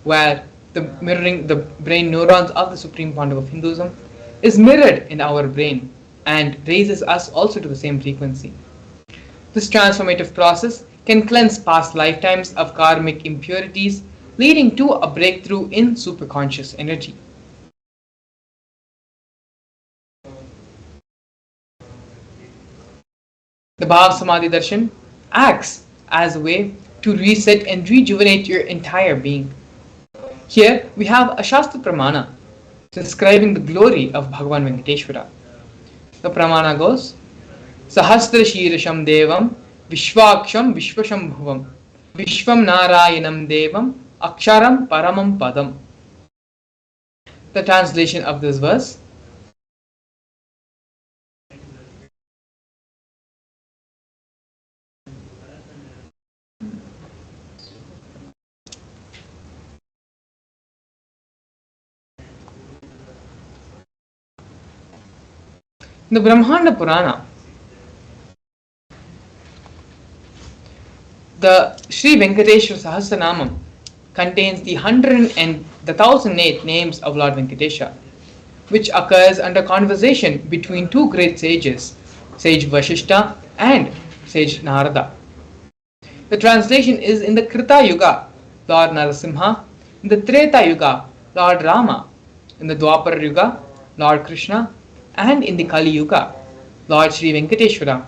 where the mirroring the brain neurons of the Supreme Pandav of Hinduism, is mirrored in our brain and raises us also to the same frequency. This transformative process can cleanse past lifetimes of karmic impurities, leading to a breakthrough in superconscious energy. The Bhava Samadhi Darshan acts as a way to reset and rejuvenate your entire being. Here we have a Shastra Pramana describing the glory of Bhagavan Venkateshwara. The Pramana goes, Sahasra Shirasham Devam Vishwaksham Vishwashambhuvam Vishwam Narayanam Devam Aksharam Paramam Padam. The translation of this verse: the Brahmanda Purana, the Sri Venkateshwara Sahasranamam contains the 1,008 names of Lord Venkatesha, which occurs under conversation between two great sages, Sage Vashishta and Sage Narada. The translation is in the Krita Yuga, Lord Narasimha; in the Treta Yuga, Lord Rama; in the Dwapar Yuga, Lord Krishna; and in the Kali Yuga, Lord Sri Venkateshwara.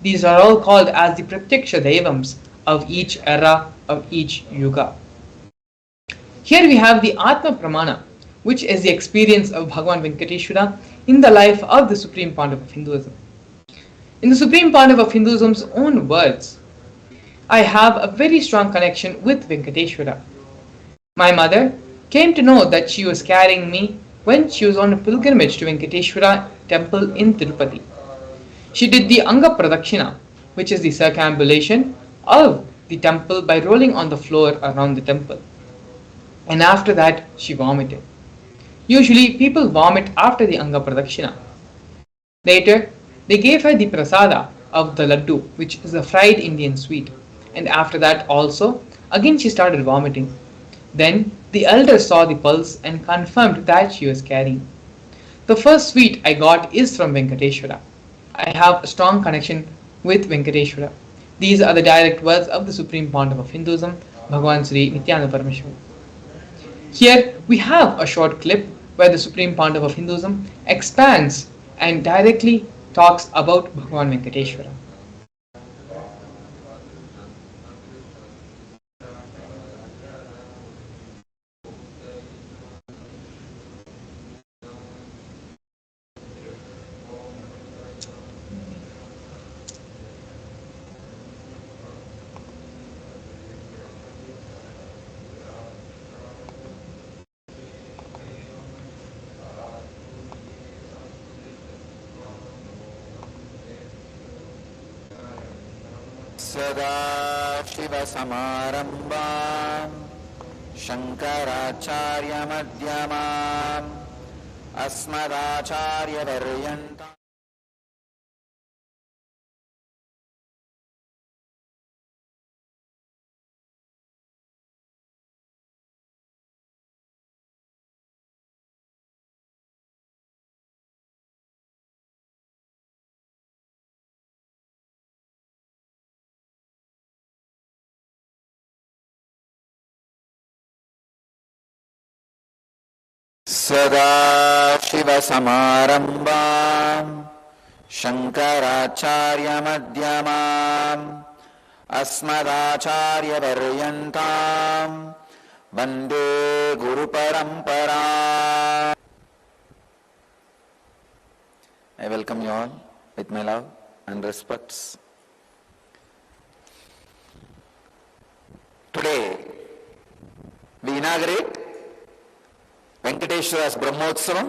These are all called as the Pratyaksha Devams of each era, of each Yuga. Here we have the Atma Pramana, which is the experience of Bhagavan Venkateshwara in the life of the Supreme Pandav of Hinduism. In the Supreme Pandav of Hinduism's own words, I have a very strong connection with Venkateshwara. My mother came to know that she was carrying me when she was on a pilgrimage to Venkateshwara temple in Tirupati. She did the Anga Pradakshina, which is the circumambulation of the temple by rolling on the floor around the temple. And after that, she vomited. Usually, people vomit after the Anga Pradakshina. Later, they gave her the prasada of the laddu, which is a fried Indian sweet. And after that also, again she started vomiting. Then, the elders saw the pulse and confirmed that she was carrying. The first sweet I got is from Venkateshwara. I have a strong connection with Venkateshwara. These are the direct words of the Supreme Pandav of Hinduism, Bhagavan Sri Nithyananda Paramashivam. Here we have a short clip where the Supreme Pandav of Hinduism expands and directly talks about Bhagavan Venkateshwara. सदाशिवसमारम्भाम् शङ्कराचार्यमध्यमाम् अस्मदाचार्यपर्यन्ताम्. सदाशिवसमारम्भाम् शङ्कराचार्यमध्यमाम् अस्मदाचार्यपर्यन्ताम् वन्दे गुरुपरम्पराम्. I welcome you all with my love and respects. Today we inaugurate Venkateshwara's Brahmotsavam.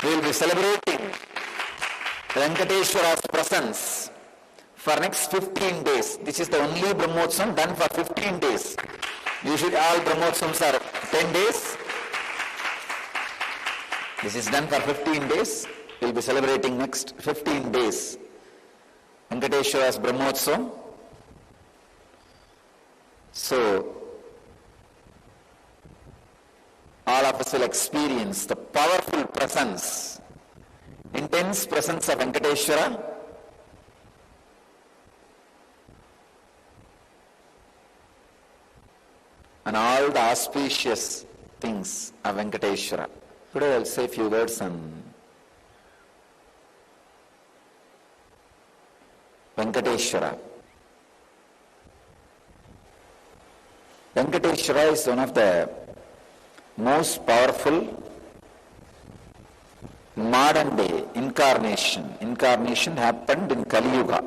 We will be celebrating Venkateshwara's presence for next 15 days. This is the only Brahmotsavam done for 15 days. Usually all Brahmotsavams are 10 days. This is done for 15 days. We will be celebrating next 15 days Venkateshwara's Brahmotsavam. So, all of us will experience the powerful presence, intense presence of Venkateshwara, and all the auspicious things of Venkateshwara. Today I'll say a few words on Venkateshwara. Venkateshwara is one of the most powerful modern day incarnation. Incarnation happened in Kali Yuga.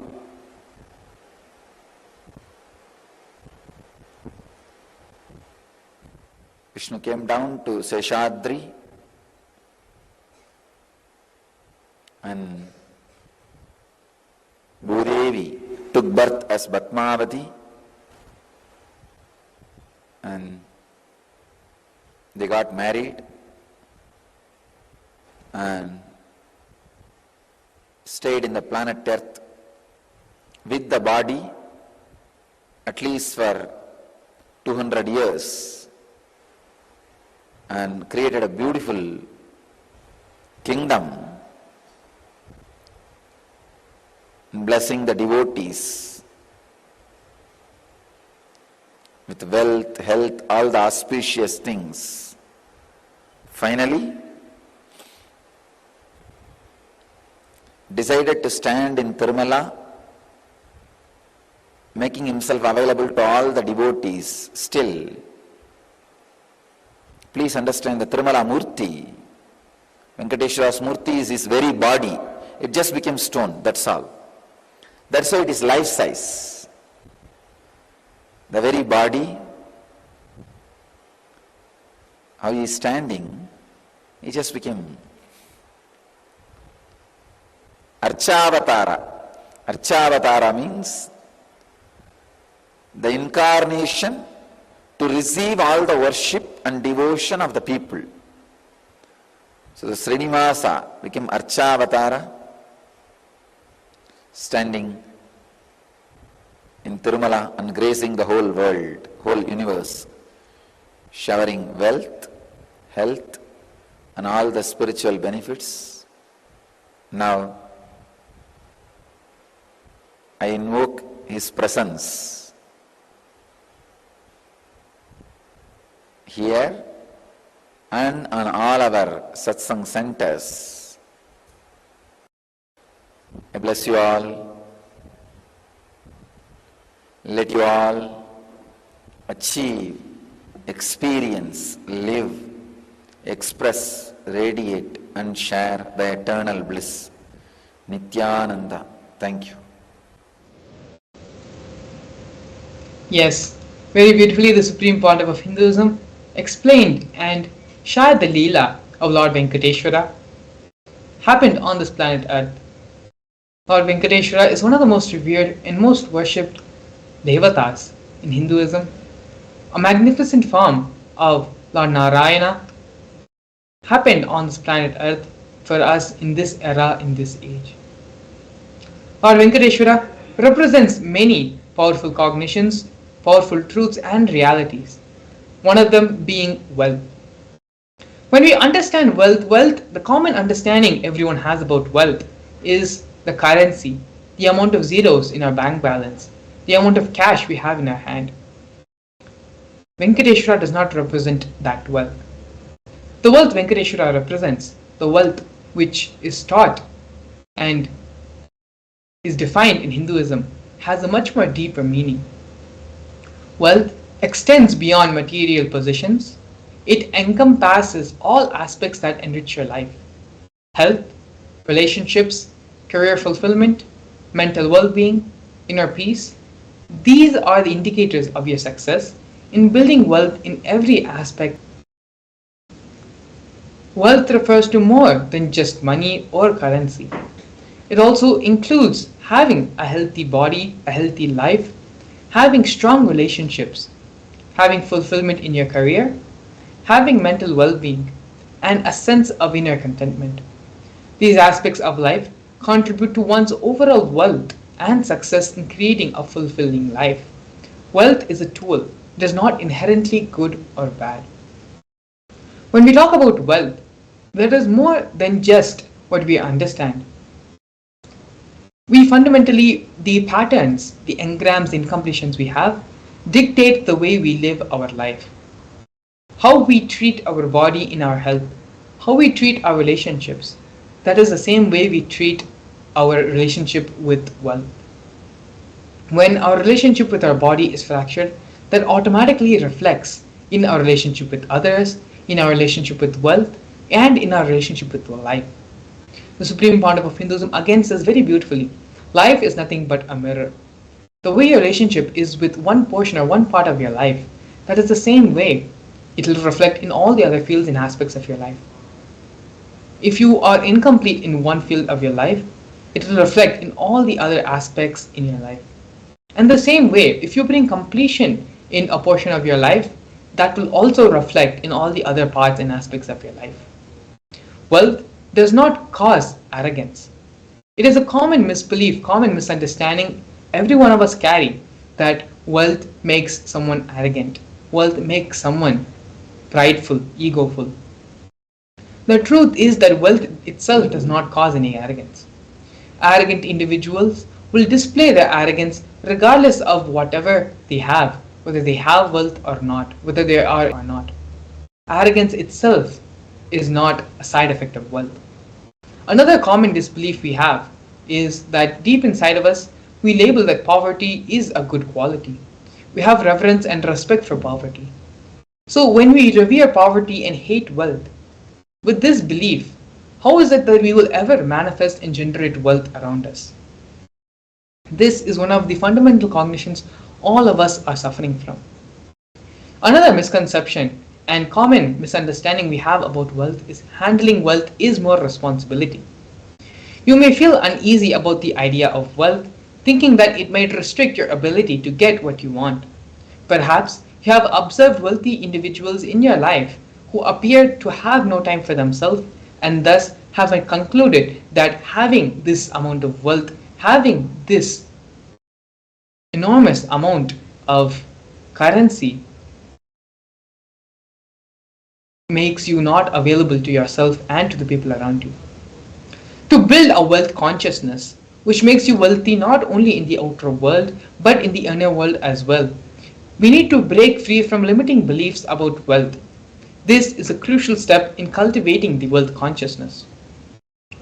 Vishnu came down to Seshadri and Bhudevi took birth as Bhatmavati, and they got married and stayed in the planet Earth with the body at least for 200 years and created a beautiful kingdom, blessing the devotees with wealth, health, all the auspicious things. Finally, decided to stand in Tirumala, making himself available to all the devotees still. Please understand the Tirumala Murti, Venkateshwara's Murti is his very body. It just became stone, that's all. That's why it is life size. The very body, how he is standing, he just became Archavatara. Archavatara means the incarnation to receive all the worship and devotion of the people. So the Srinivasa became Archavatara, standing in Tirumala and gracing the whole world, whole universe, showering wealth, health, and all the spiritual benefits. Now, I invoke his presence here and on all our satsang centers. I bless you all. Let you all achieve, experience, live, express, radiate and share the eternal bliss. Nithyananda. Thank you. Yes, very beautifully the Supreme Pontiff of Hinduism explained and shared the Leela of Lord Venkateshwara happened on this planet Earth. Lord Venkateshwara is one of the most revered and most worshipped Devatas in Hinduism, a magnificent form of Lord Narayana happened on this planet Earth for us in this era, in this age. Lord Venkateshwara represents many powerful cognitions, powerful truths and realities, one of them being wealth. When we understand wealth, the common understanding everyone has about wealth is the currency, the amount of zeros in our bank balance, the amount of cash we have in our hand. Venkateshwara does not represent that wealth. The wealth Venkateshwara represents, the wealth which is taught and is defined in Hinduism, has a much more deeper meaning. Wealth extends beyond material possessions. It encompasses all aspects that enrich your life. Health, relationships, career fulfillment, mental well-being, inner peace. These are the indicators of your success in building wealth in every aspect. Wealth refers to more than just money or currency. It also includes having a healthy body, a healthy life, having strong relationships, having fulfillment in your career, having mental well-being, and a sense of inner contentment. These aspects of life contribute to one's overall wealth and success in creating a fulfilling life. Wealth is a tool. It is not inherently good or bad. When we talk about wealth, there is more than just what we understand. We fundamentally, the patterns, the engrams, the incompletions we have dictate the way we live our life. How we treat our body in our health, how we treat our relationships, that is the same way we treat our relationship with wealth. When our relationship with our body is fractured, that automatically reflects in our relationship with others, in our relationship with wealth, and in our relationship with life. The Supreme Pontiff of Hinduism again says very beautifully, life is nothing but a mirror. The way your relationship is with one portion or one part of your life, that is the same way it will reflect in all the other fields and aspects of your life. If you are incomplete in one field of your life, it will reflect in all the other aspects in your life. And the same way, if you bring completion in a portion of your life, that will also reflect in all the other parts and aspects of your life. Wealth does not cause arrogance. It is a common misbelief, common misunderstanding every one of us carry, that wealth makes someone arrogant. Wealth makes someone prideful, egoful. The truth is that wealth itself does not cause any arrogance. Arrogant individuals will display their arrogance regardless of whatever they have, whether they have wealth or not, whether they are or not. Arrogance itself is not a side effect of wealth. Another common disbelief we have is that deep inside of us, we label that poverty is a good quality. We have reverence and respect for poverty. So when we revere poverty and hate wealth, with this belief, how is it that we will ever manifest and generate wealth around us? This is one of the fundamental cognitions all of us are suffering from. Another misconception and common misunderstanding we have about wealth is handling wealth is more responsibility. You may feel uneasy about the idea of wealth, thinking that it might restrict your ability to get what you want. Perhaps you have observed wealthy individuals in your life who appear to have no time for themselves and thus have concluded that having this amount of wealth, having this enormous amount of currency makes you not available to yourself and to the people around you. To build a wealth consciousness, which makes you wealthy not only in the outer world but in the inner world as well, we need to break free from limiting beliefs about wealth. This is a crucial step in cultivating the wealth consciousness.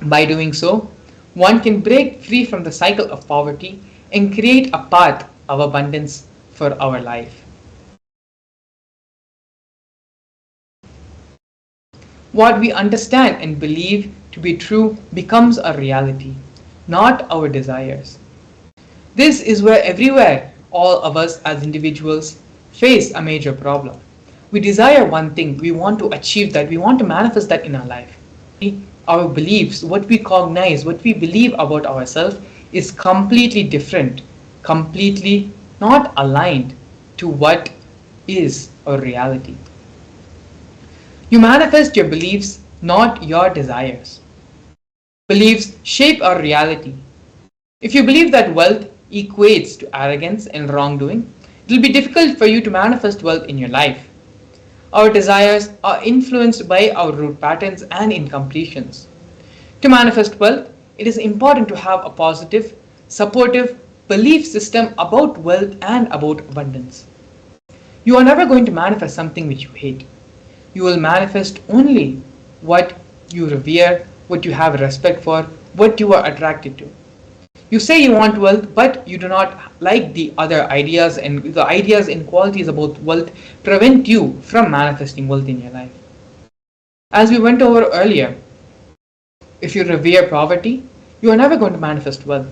By doing so, one can break free from the cycle of poverty and create a path of abundance for our life. What we understand and believe to be true becomes a reality, not our desires. This is where everywhere all of us as individuals face a major problem. We desire one thing, we want to achieve that, we want to manifest that in our life. Our beliefs, what we cognize, what we believe about ourselves is completely different, completely not aligned to what is our reality. You manifest your beliefs, not your desires. Beliefs shape our reality. If you believe that wealth equates to arrogance and wrongdoing, it will be difficult for you to manifest wealth in your life. Our desires are influenced by our root patterns and incompletions. To manifest wealth, it is important to have a positive, supportive belief system about wealth and about abundance. You are never going to manifest something which you hate. You will manifest only what you revere, what you have respect for, what you are attracted to. You say you want wealth, but you do not like the other ideas, and the ideas and qualities about wealth prevent you from manifesting wealth in your life. As we went over earlier, if you revere poverty, you are never going to manifest wealth.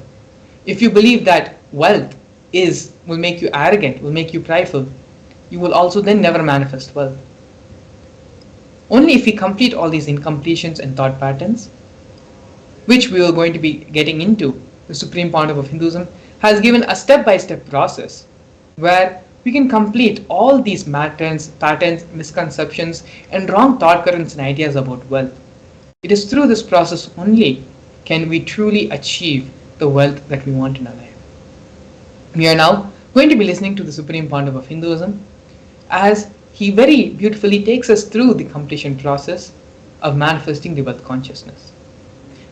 If you believe that wealth will make you arrogant, will make you prideful, you will also then never manifest wealth. Only if we complete all these incompletions and thought patterns, which we are going to be getting into, the Supreme Pontiff of Hinduism has given a step-by-step process where we can complete all these patterns, misconceptions, and wrong thought currents and ideas about wealth. It is through this process only can we truly achieve the wealth that we want in our life. We are now going to be listening to the Supreme Pandav of Hinduism as he very beautifully takes us through the completion process of manifesting the wealth consciousness.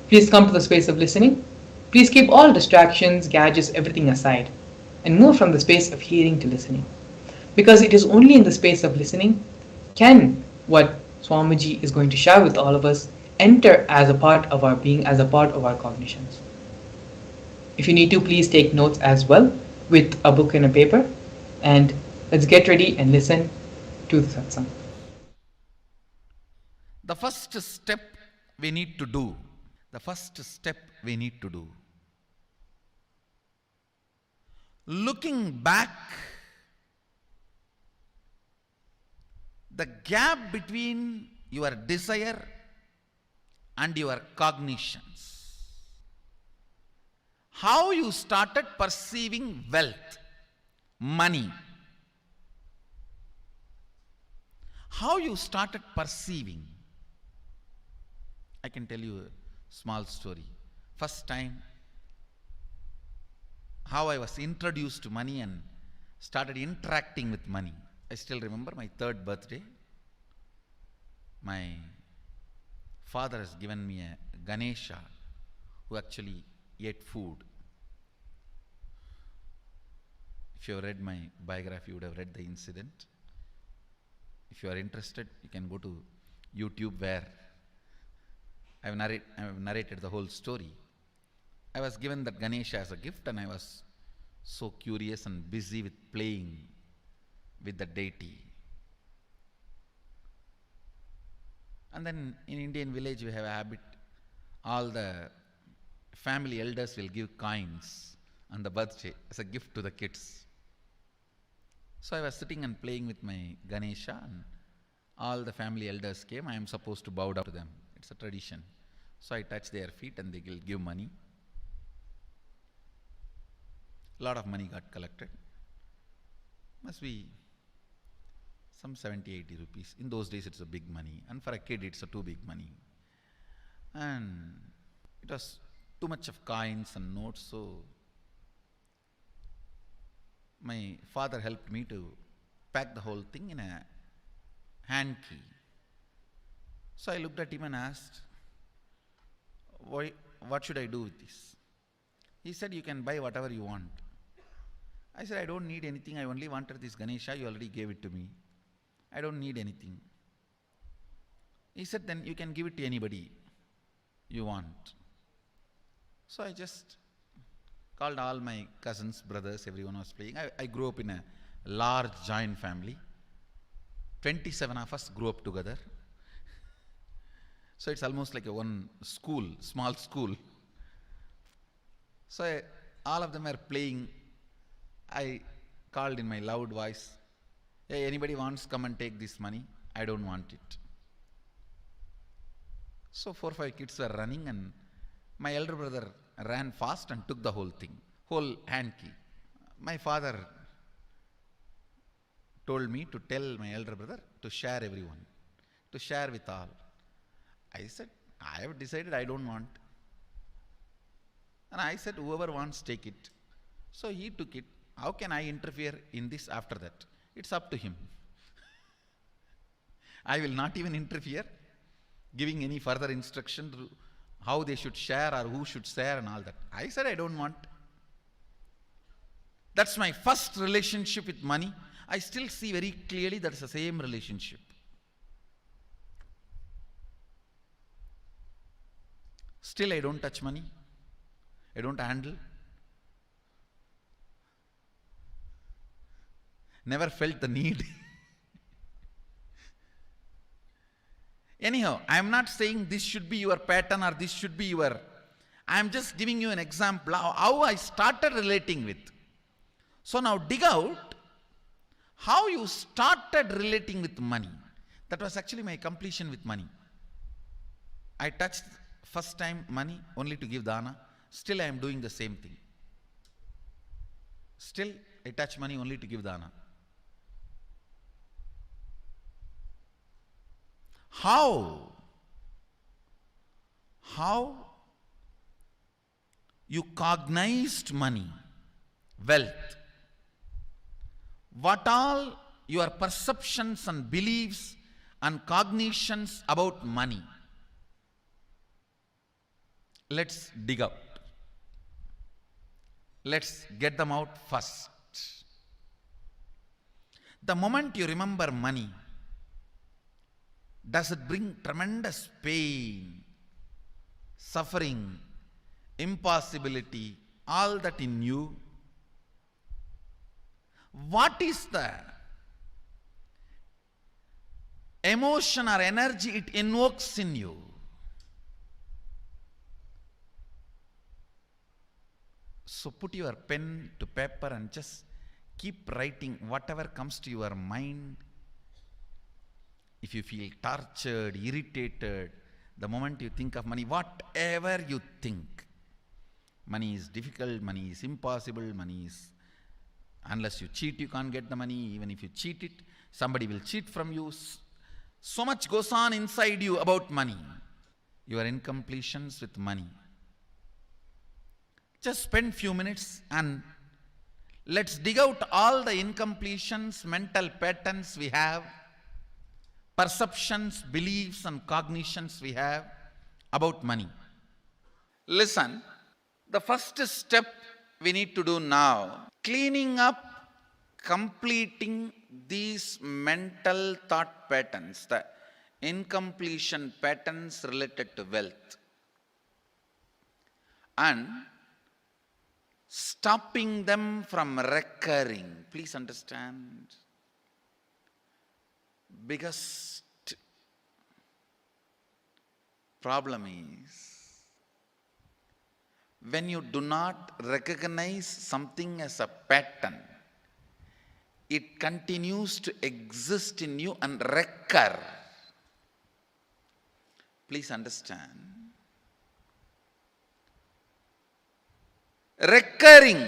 Please come to the space of listening. Please keep all distractions, gadgets, everything aside and move from the space of hearing to listening. Because it is only in the space of listening can what Swamiji is going to share with all of us enter as a part of our being, as a part of our cognitions. If you need to, please take notes as well with a book and a paper. And let's get ready and listen to the satsang. The first step we need to do, looking back, the gap between your desire and your cognitions, how you started perceiving wealth, money, how you started perceiving. I can tell you a small story. First time, how I was introduced to money and started interacting with money. I still remember my 3rd birthday. My father has given me a Ganesha who actually ate food. If you have read my biography, you would have read the incident. If you are interested, you can go to YouTube where I have narrated the whole story. I was given that Ganesha as a gift and I was so curious and busy with playing with the deity. And then in Indian village we have a habit, all the family elders will give coins on the birthday as a gift to the kids. So I was sitting and playing with my Ganesha and all the family elders came. I am supposed to bow down to them. It's a tradition. So I touch their feet and they will give money. A lot of money got collected. Must be some 70-80 rupees. In those days it's a big money, and for a kid it's a too big money. And it was too much of coins and notes, so my father helped me to pack the whole thing in a hand key. So I looked at him and asked, what should I do with this? He said, you can buy whatever you want. I said, I don't need anything. I only wanted this Ganesha. You already gave it to me. I don't need anything. He said, then you can give it to anybody you want. So I just called all my cousins, brothers, everyone was playing. I grew up in a large joint family. 27 of us grew up together. So it's almost like a one school, small school. So all of them are playing. I called in my loud voice, hey, anybody wants, come and take this money. I don't want it. So 4 or 5 kids were running and my elder brother ran fast and took the whole thing, whole hand key. My father told me to tell my elder brother to share everyone, to share with all. I said, I have decided I don't want. And I said, whoever wants, take it. So he took it. How can I interfere in this after that? It's up to him. I will not even interfere, giving any further instruction to how they should share or who should share and all that. I said, I don't want. That's my first relationship with money. I still see very clearly that's the same relationship. Still, I don't touch money. I don't handle. Never felt the need. Anyhow, I am not saying this should be your pattern or this should be your. I am just giving you an example of how I started relating with. So now dig out how you started relating with money. That was actually my completion with money. I touched first time money only to give dana. Still I am doing the same thing. Still I touch money only to give dana. How you cognized money, wealth, what all your perceptions and beliefs and cognitions about money. Let's dig out. Let's get them out first. The moment you remember money, does it bring tremendous pain, suffering, impossibility, all that in you? What is the emotion or energy it invokes in you? So put your pen to paper and just keep writing whatever comes to your mind. If you feel tortured, irritated, the moment you think of money, whatever you think, money is difficult, money is impossible, money is, unless you cheat, you can't get the money. Even if you cheat it, somebody will cheat from you. So much goes on inside you about money. Your incompletions with money. Just spend few minutes and let's dig out all the incompletions, mental patterns we have, perceptions, beliefs and cognitions we have about money. Listen, the first step we need to do now, cleaning up, completing these mental thought patterns, the incompletion patterns related to wealth, and stopping them from recurring. Please understand, biggest problem is when you do not recognize something as a pattern, it continues to exist in you and recur. Please understand. Recurring,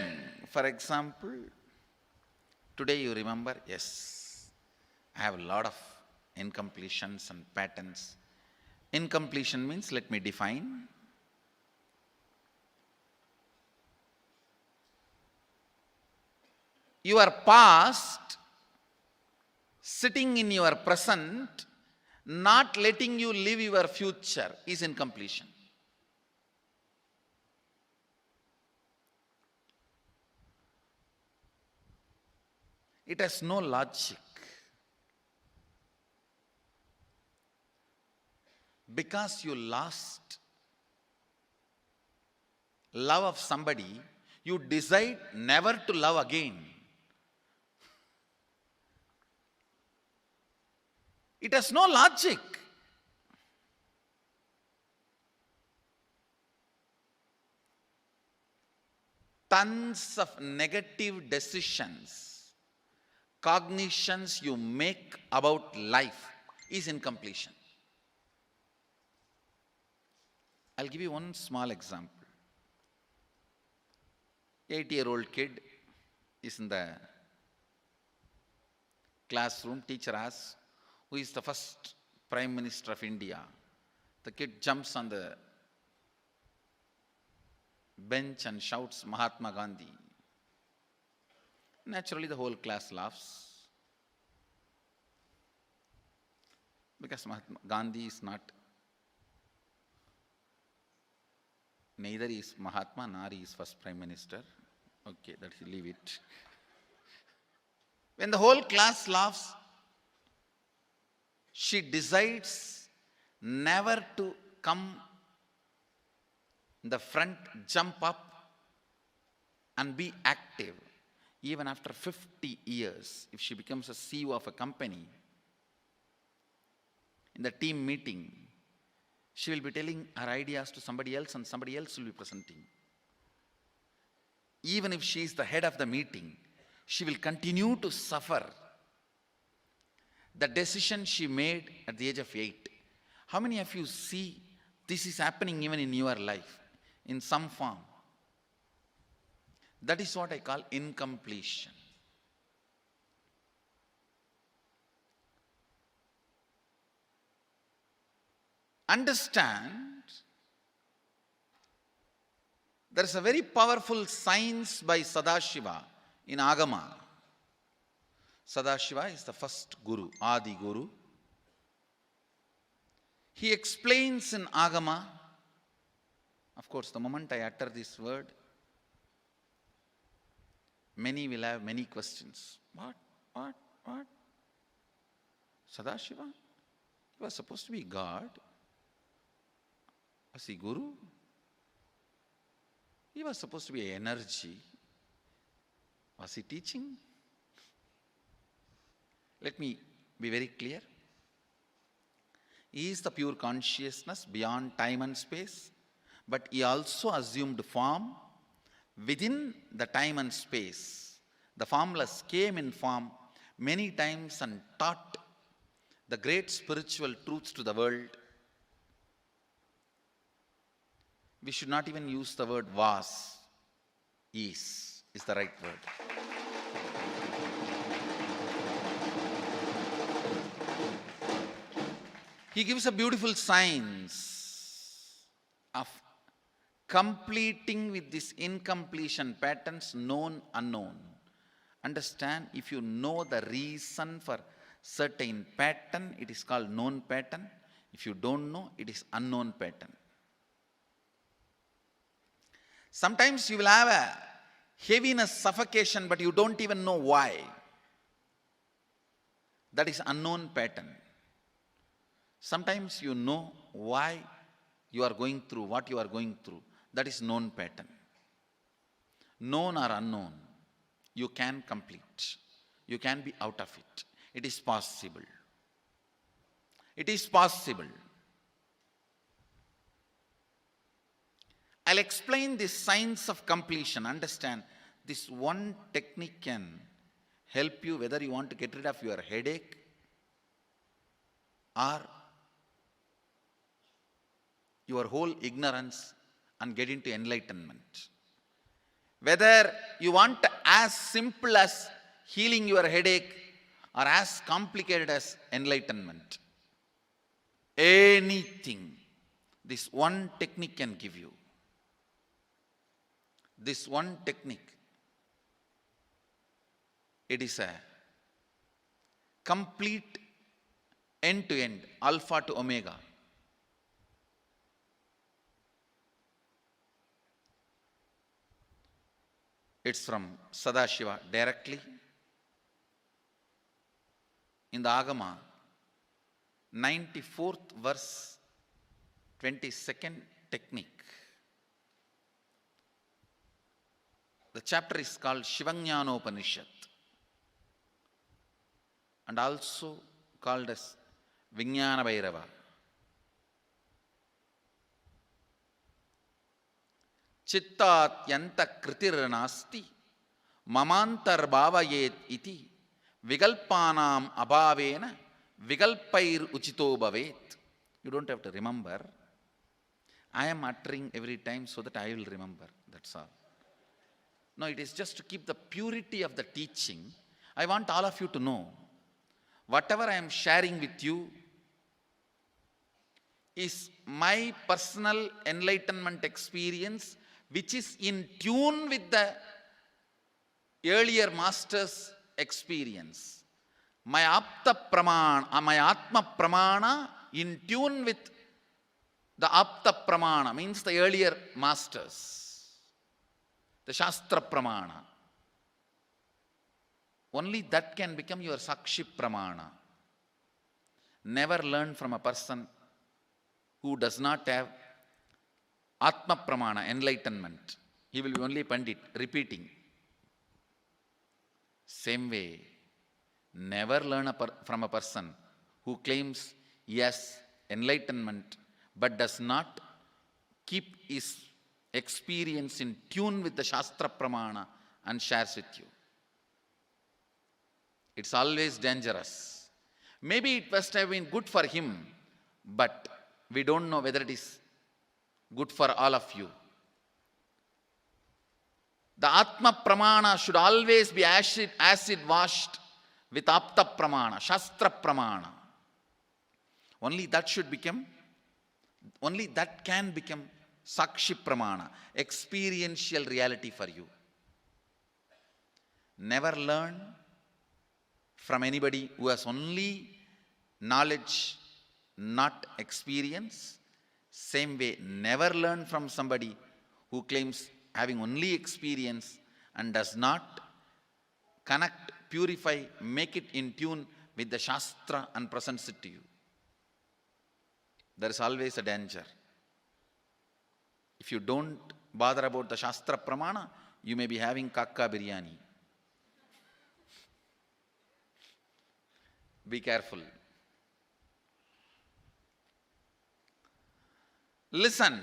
for example, today you remember, yes, I have a lot of incompletions and patterns. Incompletion means, let me define. Your past sitting in your present, not letting you live your future, is incompletion. It has no logic. Because you lost love of somebody, you decide never to love again. It has no logic. Tons of negative decisions, cognitions you make about life is incompletion. I'll give you one small example. 8-year-old kid is in the classroom. Teacher asks, who is the first Prime Minister of India? The kid jumps on the bench and shouts, Mahatma Gandhi. Naturally, the whole class laughs. Because Mahatma Gandhi is not, neither is Mahatma nor he is first Prime Minister. Okay, that you leave it. When the whole class laughs, she decides never to come in the front, jump up and be active. Even after 50 years, if she becomes a CEO of a company, in the team meeting, she will be telling her ideas to somebody else and somebody else will be presenting. Even if she is the head of the meeting, she will continue to suffer the decision she made at the age of 8. How many of you see this is happening even in your life in some form? That is what I call incompletion. Understand, there is a very powerful science by Sadashiva in Agama Sadashiva is the first Guru, Adi Guru. He explains in Agama. Of course, the moment I utter this word, many will have many questions. What? Sadashiva? He was supposed to be God. Was he Guru? He was supposed to be energy. Was he teaching? Let me be very clear. He is the pure consciousness beyond time and space, but he also assumed form within the time and space. The formless came in form many times and taught the great spiritual truths to the world. We should not even use the word was. Is the right word. He gives a beautiful science of completing with this incompletion patterns, known, unknown. Understand, if you know the reason for certain pattern, it is called known pattern. If you don't know, it is unknown pattern. Sometimes you will have a heaviness, suffocation, but you don't even know why. That is unknown pattern. Sometimes you know why you are going through what you are going through. That is known pattern. Known or unknown, you can complete. You can be out of it. It is possible. It is possible. I'll explain this science of completion. Understand, this one technique can help you whether you want to get rid of your headache or your whole ignorance and get into enlightenment. Whether you want as simple as healing your headache or as complicated as enlightenment. Anything, this one technique can give you. This one technique, it is a complete end-to-end, alpha to omega. It's from Sadashiva directly. In the Agama, 94th verse, 22nd technique. The chapter is called Shivajnanopanishad and also called as Vijnana Bhairava. Chittat yanta kritir nasti mamantar bhavayet iti vigalpanam abhavena vigalpair uchito bhavet. You don't have to remember. I am uttering every time so that I will remember. That's all. No, it is just to keep the purity of the teaching. I want all of you to know, whatever I am sharing with you is my personal enlightenment experience, which is in tune with the earlier master's experience. My Apta Pramana, my Atma Pramana in tune with the Apta Pramana, means the earlier masters. The Shastra Pramana. Only that can become your Sakshi Pramana. Never learn from a person who does not have Atma Pramana, enlightenment. He will be only Pandit, repeating. Same way, never learn from a person who claims yes, enlightenment, but does not keep his experience in tune with the Shastra Pramana and shares with you. It's always dangerous. Maybe it must have been good for him, but we don't know whether it is good for all of you. The Atma Pramana should always be acid washed with Apta Pramana, Shastra Pramana. Only that can become Sakshi Pramana, experiential reality for you. Never learn from anybody who has only knowledge, not experience. Same way, never learn from somebody who claims having only experience and does not connect, purify, make it in tune with the Shastra and presents it to you. There is always a danger. If you don't bother about the Shastra Pramana, you may be having kakka biryani. Be careful. Listen.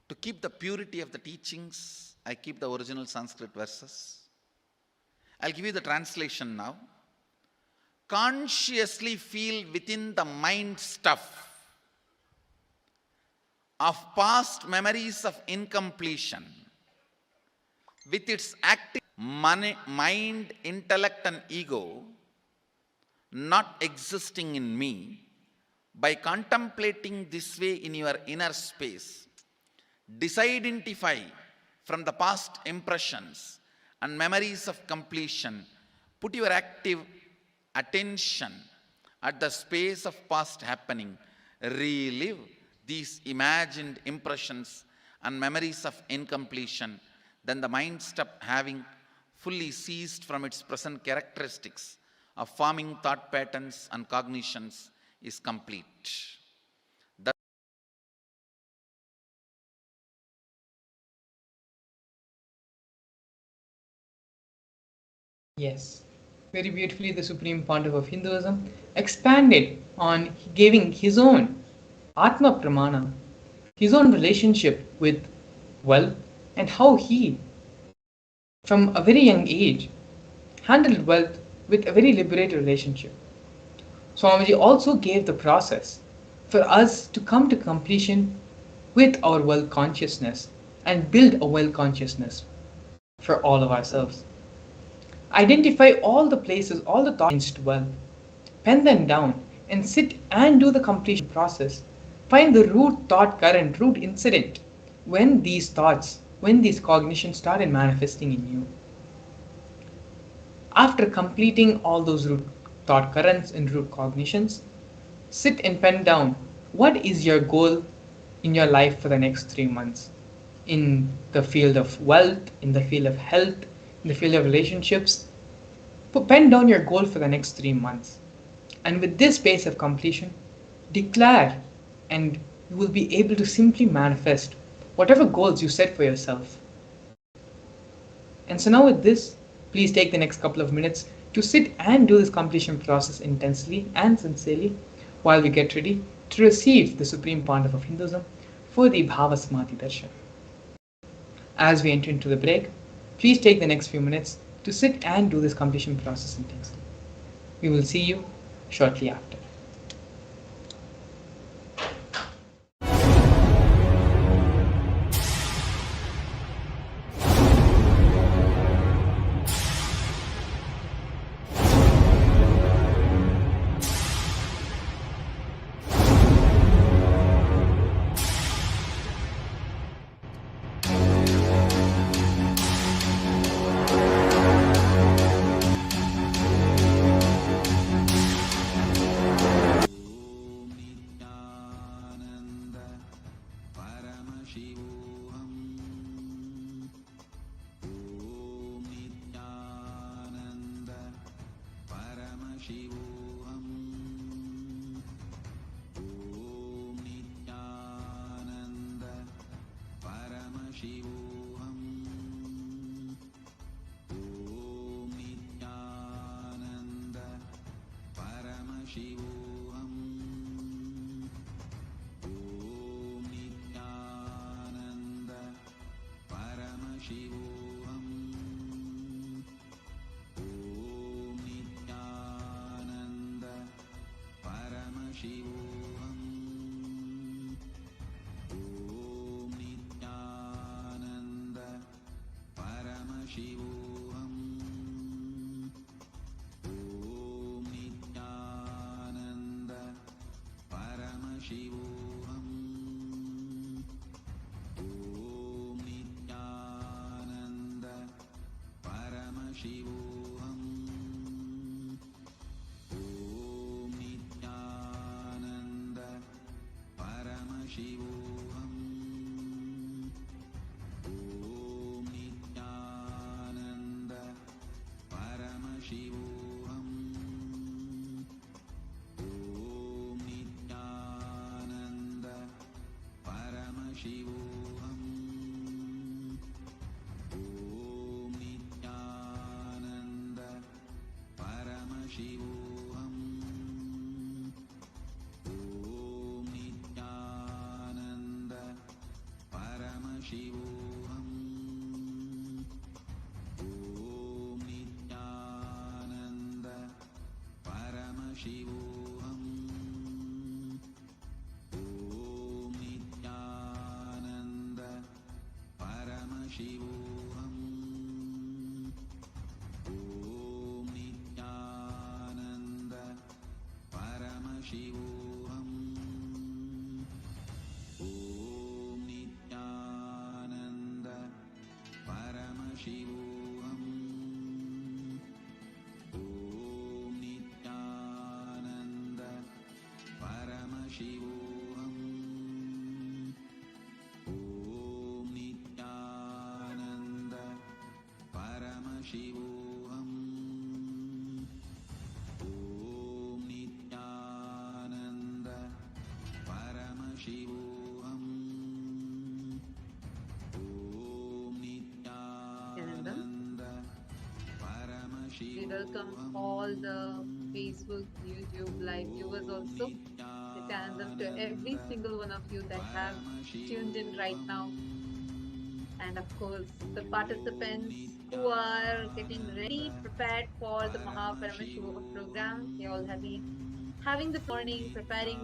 To keep the purity of the teachings, I keep the original Sanskrit verses. I'll give you the translation now. Consciously feel within the mind stuff of past memories of incompletion with its active mind, intellect and ego not existing in me. By contemplating this way in your inner space, disidentify from the past impressions and memories of completion. Put your active attention at the space of past happening. Relive these imagined impressions and memories of incompletion. Then the mind stop having fully ceased from its present characteristics of forming thought patterns and cognitions is complete. Yes, very beautifully the Supreme Pontiff of Hinduism expanded on giving his own Atma Pramana, his own relationship with wealth, and how he, from a very young age, handled wealth with a very liberated relationship. Swamiji also gave the process for us to come to completion with our wealth consciousness and build a wealth consciousness for all of ourselves. Identify all the places, all the thoughts to wealth, pen them down, and sit and do the completion process. Find the root thought current, root incident, when these thoughts, when these cognitions started manifesting in you. After completing all those root thought currents and root cognitions, sit and pen down what is your goal in your life for the next 3 months in the field of wealth, in the field of health, in the field of relationships. Pen down your goal for the next 3 months. And with this pace of completion, declare, and you will be able to simply manifest whatever goals you set for yourself. And so now with this, please take the next couple of minutes to sit and do this completion process intensely and sincerely while we get ready to receive the Supreme Pontiff of Hinduism for the Bhava Samadhi Darshan. As we enter into the break, please take the next few minutes to sit and do this completion process intensely. We will see you shortly after. Paramashivam. Om Nithyananda Paramashivam. Om Nithyananda Paramashivam. Om Nithyananda Paramashivam. Om Nithyananda Paramashivam. Om Nithyananda Paramashivam. Om Nithyananda Paramashivam. Om Nithyananda Paramashivam. Om Nithyananda Paramashivam. Om Nithyananda Paramashivam. Om Nithyananda We welcome all the Facebook, YouTube live viewers also. Nithyanandam to every single one of you that have tuned in right now. And of course, the participants who are getting ready, prepared for the Paramashivam program. They all have been having the morning, preparing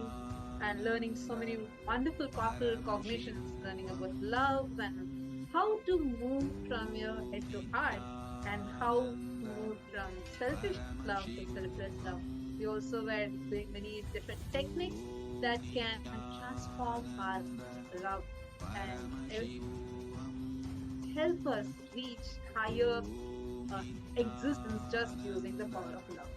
and learning so many wonderful, powerful cognitions, learning about love and how to move from your head to heart and how to move from selfish love to selfless love. We also were doing many different techniques that can transform our love and help us reach higher existence just using the power of love.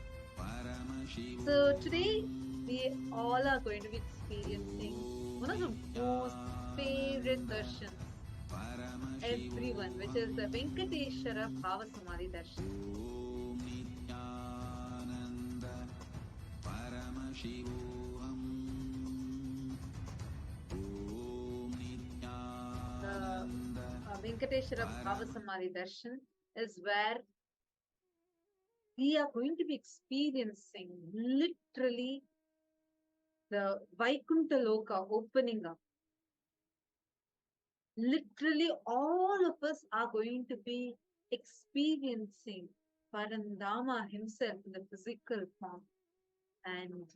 So today we all are going to be experiencing one of the most favorite darshans everyone, which is the Venkateshwara Bhava Samadhi Darshan. Om Nithyananda Paramashivam. Om The Nithyananda Venkateshwara Bhava Samadhi Darshan is where we are going to be experiencing literally the Vaikuntha Loka opening up. Literally, all of us are going to be experiencing Parandama himself in the physical form. And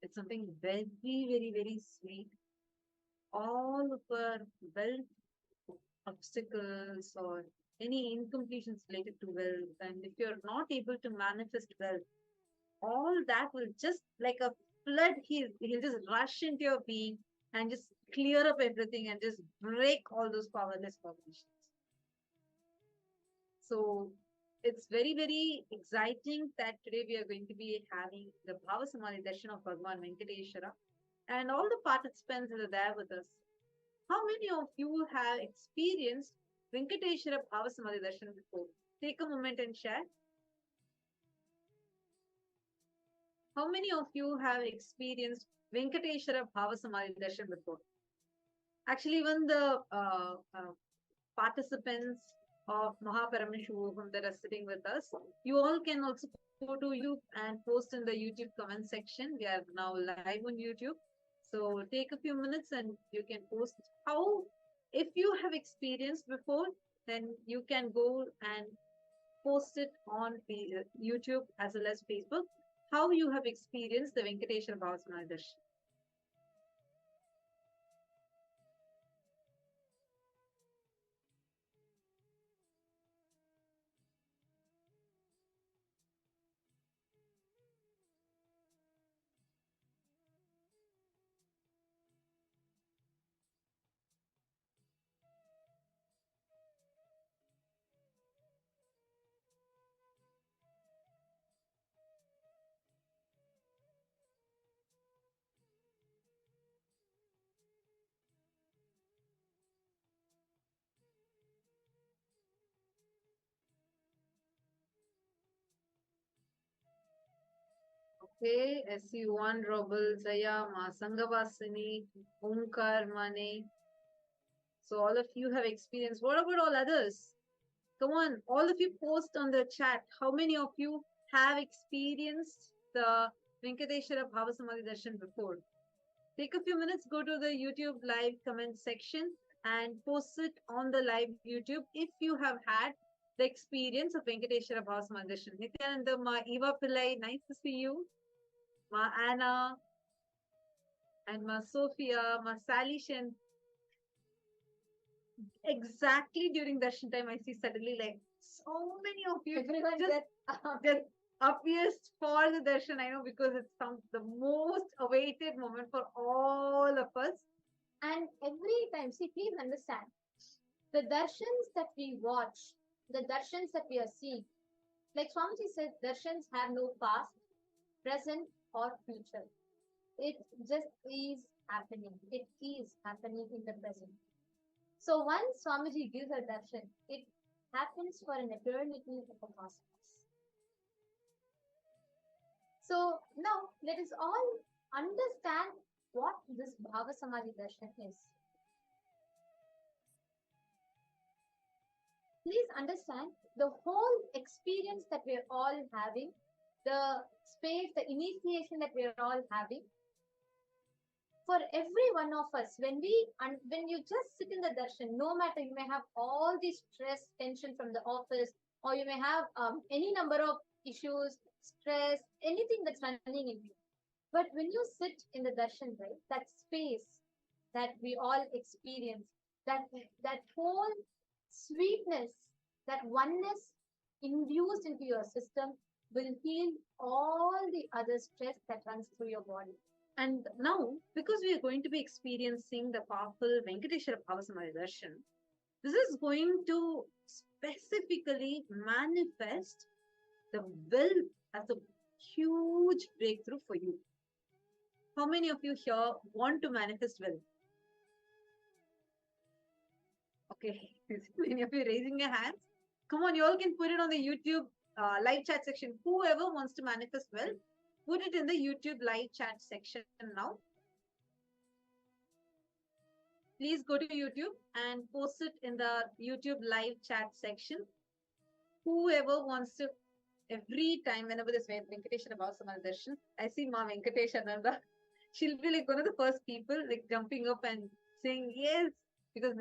it's something very, very, very sweet. All of our wealth obstacles or any incompletions related to wealth, and if you're not able to manifest wealth, all that will just like a flood, he'll just rush into your being and just clear up everything and just break all those powerless cognitions. So it's very, very exciting that today we are going to be having the Bhava Samadhi Darshan of Bhagavan Venkateshwara, and all the participants that are there with us. How many of you have experienced Venkateshwara Bhava Samadhi Darshan before? Take a moment and share. How many of you have experienced Venkateshwara Bhava Samadhi Darshan before? Actually, even the participants of Paramashivam that are sitting with us, you all can also go to YouTube and post in the YouTube comment section. We are now live on YouTube. So take a few minutes and you can post how, if you have experienced before, then you can go and post it on YouTube as well as Facebook, how you have experienced the Venkateshwara Bhava Samadhi Darshan. Okay, SC1 Robel, Jaya, Ma Sangavasini, Omkar Mane, So all of you have experienced. What about all others? Come on, all of you post on the chat. How many of you have experienced the Venkateshwara Bhava Samadhi Darshan before? Take a few minutes, go to the YouTube live comment section and post it on the live YouTube if you have had the experience of Venkateshwara Bhava Samadhi Darshan. Nithyananda, Ma Eva Pillai, nice to see you. Ma Anna and Ma Sophia, Ma Sally Shen. Exactly during darshan time, I see suddenly like so many of you just appears for the darshan. I know because it's the most awaited moment for all of us. And every time, see, please understand, the darshans that we watch, the darshans that we are seeing, like Swamiji said, darshans have no past, present, or future. It just is happening. It is happening in the present. So once Swamiji gives a darshan, it happens for an eternity of the cosmos. So now let us all understand what this Bhava Samadhi darshan is. Please understand the whole experience that we are all having, the space, the initiation that we are all having. For every one of us, when you just sit in the darshan, no matter, you may have all the stress, tension from the office, or you may have any number of issues, stress, anything that's running in you. But when you sit in the darshan, right, that space that we all experience, that whole sweetness, that oneness induced into your system will heal all the other stress that runs through your body. And now, because we are going to be experiencing the powerful Venkateshwara Bhava Samadhi Darshan, this is going to specifically manifest the will as a huge breakthrough for you. How many of you here want to manifest will? Okay, many of you raising your hands. Come on, you all can put it on the YouTube live chat section. Whoever wants to manifest will, put it in the YouTube live chat section now. Please go to YouTube and post it in the YouTube live chat section. Whoever wants to, every time, whenever this Venkateshwara Bhava Samadhi Darshan, I see Ma Venkateshananda. She'll be like one of the first people like jumping up and saying yes, because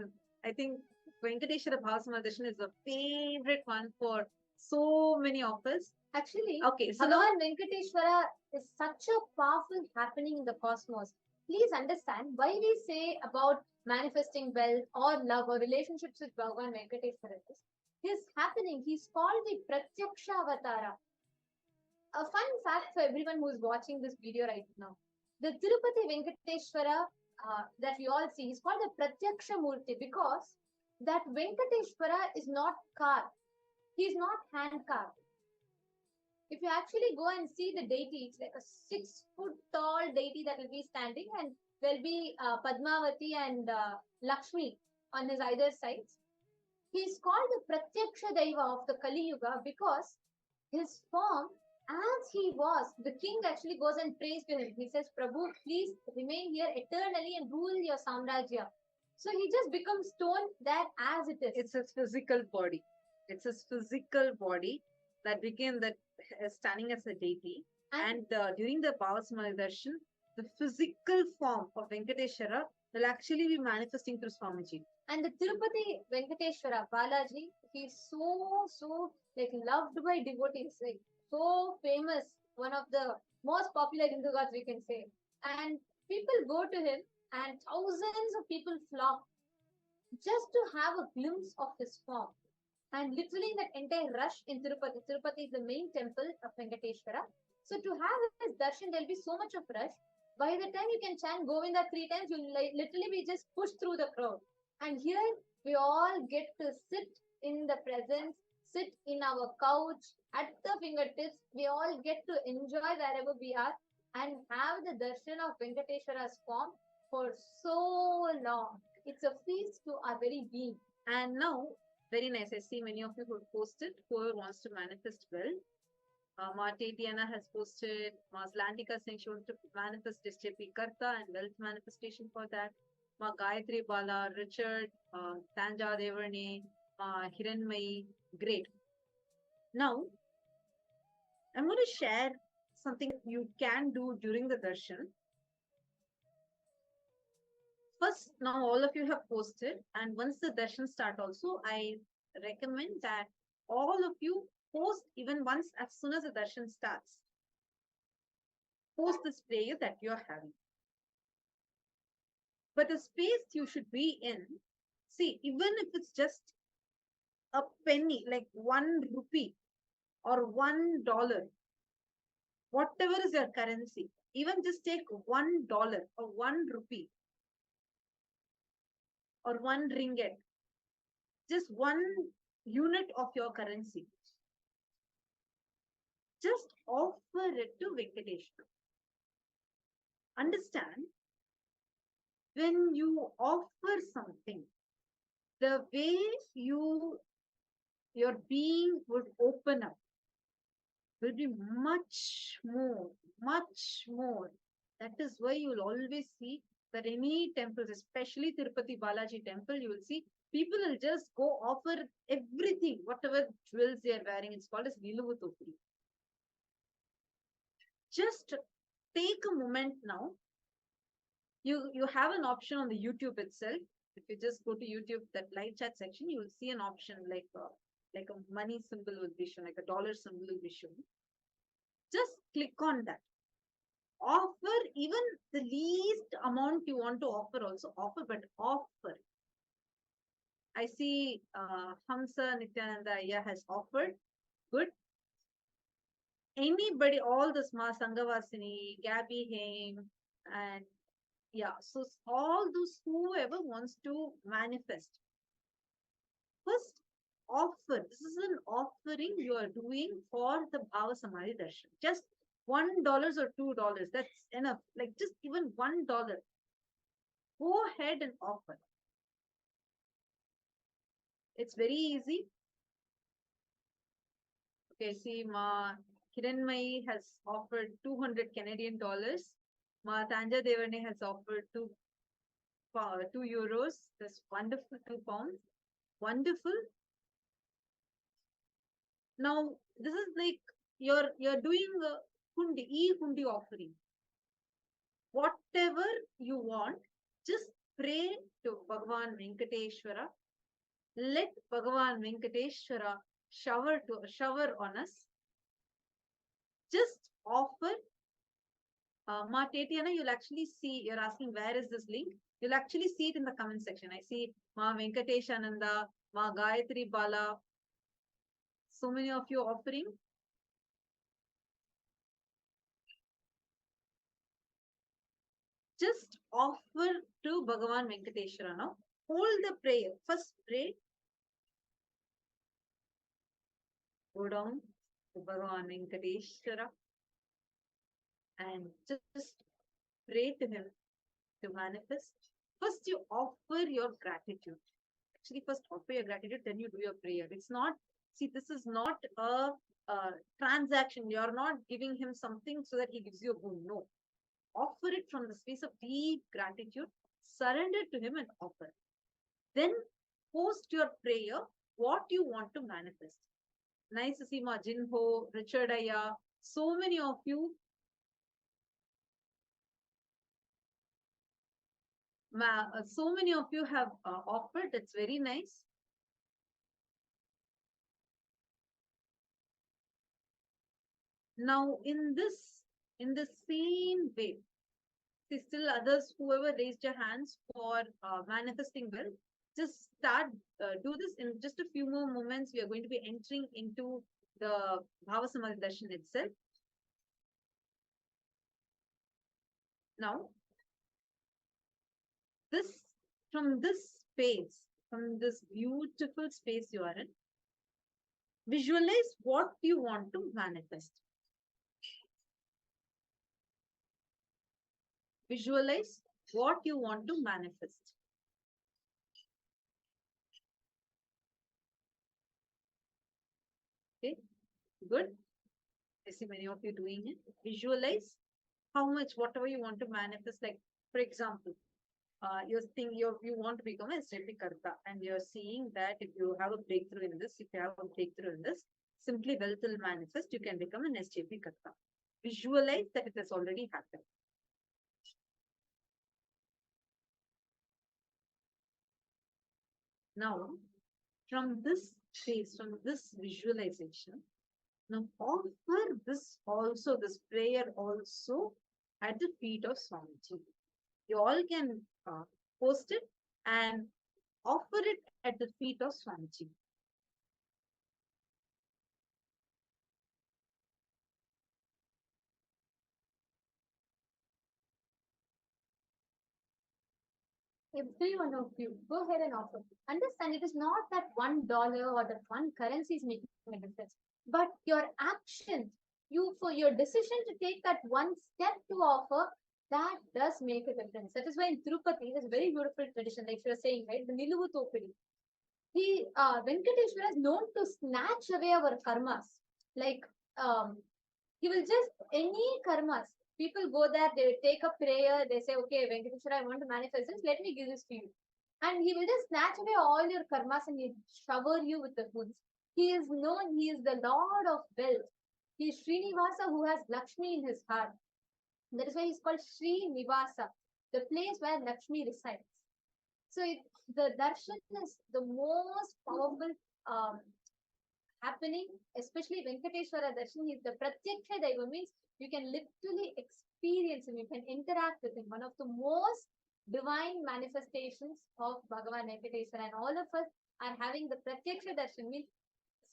I think Venkateshwara Bhava Samadhi Darshan is a favorite one for so many of us. Actually, okay, so Bhagavan Venkateshwara is such a powerful happening in the cosmos. Please understand why we say about manifesting wealth or love or relationships with Bhagavan Venkateshwara is happening. He's called the Pratyaksha Avatara. A fun fact for everyone who is watching this video right now. The Tirupati Venkateshwara that we all see is called the Pratyaksha Murti because that Venkateshwara is not carved. He is not hand carved. If you actually go and see the deity, it's like a 6-foot tall deity that will be standing, and there'll be Padmavati and Lakshmi on his either sides. He is called the Pratyaksha Daiva of the Kali Yuga because his form, as he was, the king actually goes and prays to him. He says, Prabhu, please remain here eternally and rule your Samrajya. So he just becomes stone there as it is. It's his physical body. It's his physical body that became that standing as a deity. And during the Bhava Samadhi Darshan, the physical form of Venkateshwara will actually be manifesting through Swamiji. And the Tirupati Venkateshwara Balaji, he's so like loved by devotees, like so famous, one of the most popular Hindu gods we can say. And people go to him and thousands of people flock just to have a glimpse of his form. And literally that entire rush in Tirupati, Tirupati is the main temple of Venkateshwara. So to have his darshan, there'll be so much of rush. By the time you can chant Govinda 3 times, you'll literally be just pushed through the crowd. And here we all get to sit in the presence, sit in our couch, at the fingertips. We all get to enjoy wherever we are and have the darshan of Venkateshwara's form for so long. It's a feast to our very being. And now, very nice. I see many of you who posted. Whoever wants to manifest well. Ma Tatiana has posted. Ma Slantika saying she wants to manifest SJP Karta and wealth manifestation for that. Ma Gayatri Bala, Richard, Tanja Devarne, Hiranmayi. Great. Now, I'm going to share something you can do during the darshan. First, now all of you have posted, and once the darshan start also, I recommend that all of you post even once as soon as the darshan starts. Post this prayer that you're having. But the space you should be in, see, even if it's just a penny, like 1 rupee or $1, whatever is your currency, even just take $1 or 1 rupee or 1 ringgit, just 1 unit of your currency. Just offer it to Venkateshwara. Understand, when you offer something, the way your being would open up will be much more, much more. That is why you will always see that any temples, especially Tirupati Balaji temple, you will see people will just go offer everything, whatever jewels they are wearing. It's called as Niluvu Topri. Just take a moment now. You have an option on the YouTube itself. If you just go to YouTube, that live chat section, you will see an option like a money symbol will be shown, like a dollar symbol will be shown. Just click on that. Offer even the least amount you want to offer, also offer, but offer. I see Hamsa Nithyananda has offered. Good. Anybody, all this Ma Sanghavasini, Gabby Haim, and yeah, so all those whoever wants to manifest. First, offer. This is an offering you are doing for the Bhava Samadhi Darshan. Just $1 or $2. That's enough. Like just even $1. Go ahead and offer. It's very easy. Okay, see, Ma Hiranmayi has offered 200 Canadian dollars. Ma Tanja Devarne has offered 2 euros. That's wonderful, 2 pounds. Wonderful. Now, this is like you're doing a hundi offering. Whatever you want, just pray to Bhagavan Venkateshwara. Let Bhagavan Venkateshwara shower on us. Just offer. Ma Tetiana, you'll actually see, you're asking where is this link? You'll actually see it in the comment section. I see Ma Venkateshananda, Ma Gayatri Bala. So many of you offering. Just offer to Bhagavan Venkateshwara now. Hold the prayer. First pray. Go down to Bhagavan Venkateshwara and just pray to him to manifest. First, you offer your gratitude. Actually, first offer your gratitude, then you do your prayer. It's not, see, this is not a transaction. You're not giving him something so that he gives you a boon. No. Offer it from the space of deep gratitude. Surrender to him and offer. Then post your prayer, what you want to manifest. Nice to see Ma Jinho, Richard Aya, so many of you. So many of you have offered. It's very nice. Now, in the same way, see, still others, whoever raised your hands for manifesting well, just start, do this in just a few more moments. We are going to be entering into the Bhava Samadhi Darshan itself. Now, from this space, from this beautiful space you are in, visualize what you want to manifest. Visualize what you want to manifest. Okay, good. I see many of you doing it. Visualize how much, whatever you want to manifest. Like, for example, you want to become a SJP Karta, and you're seeing that if you have a breakthrough in this, if you have a breakthrough in this, simply wealth will manifest. You can become an SJP Karta. Visualize that it has already happened. Now, from this phase, from this visualization, now offer this also, this prayer also at the feet of Swamiji. You all can post it and offer it at the feet of Swamiji. Every one of you, go ahead and offer. Understand it is not that $1 or that one currency is making a difference, but your actions, for your decision to take that one step to offer, that does make a difference. That is why in Tirupati, there's a very beautiful tradition, like you were saying, right? The Niluvu Topidi. Venkateshwara is known to snatch away our karmas. Like, he will just, any karmas, people go there, they take a prayer, they say, okay, Venkateshwara, I want to manifest this, let me give this to you. And he will just snatch away all your karmas and he shower you with the goods. He is known, he is the Lord of wealth. He is Srinivasa who has Lakshmi in his heart. That is why he's called Srinivasa, the place where Lakshmi resides. So the darshan is the most powerful happening, especially Venkateshwara darshan. Is the pratyaksha daiva, means you can literally experience him, you can interact with him. One of the most divine manifestations of Bhagavan Venkateshwara, and all of us are having the pratyaksha darshan, means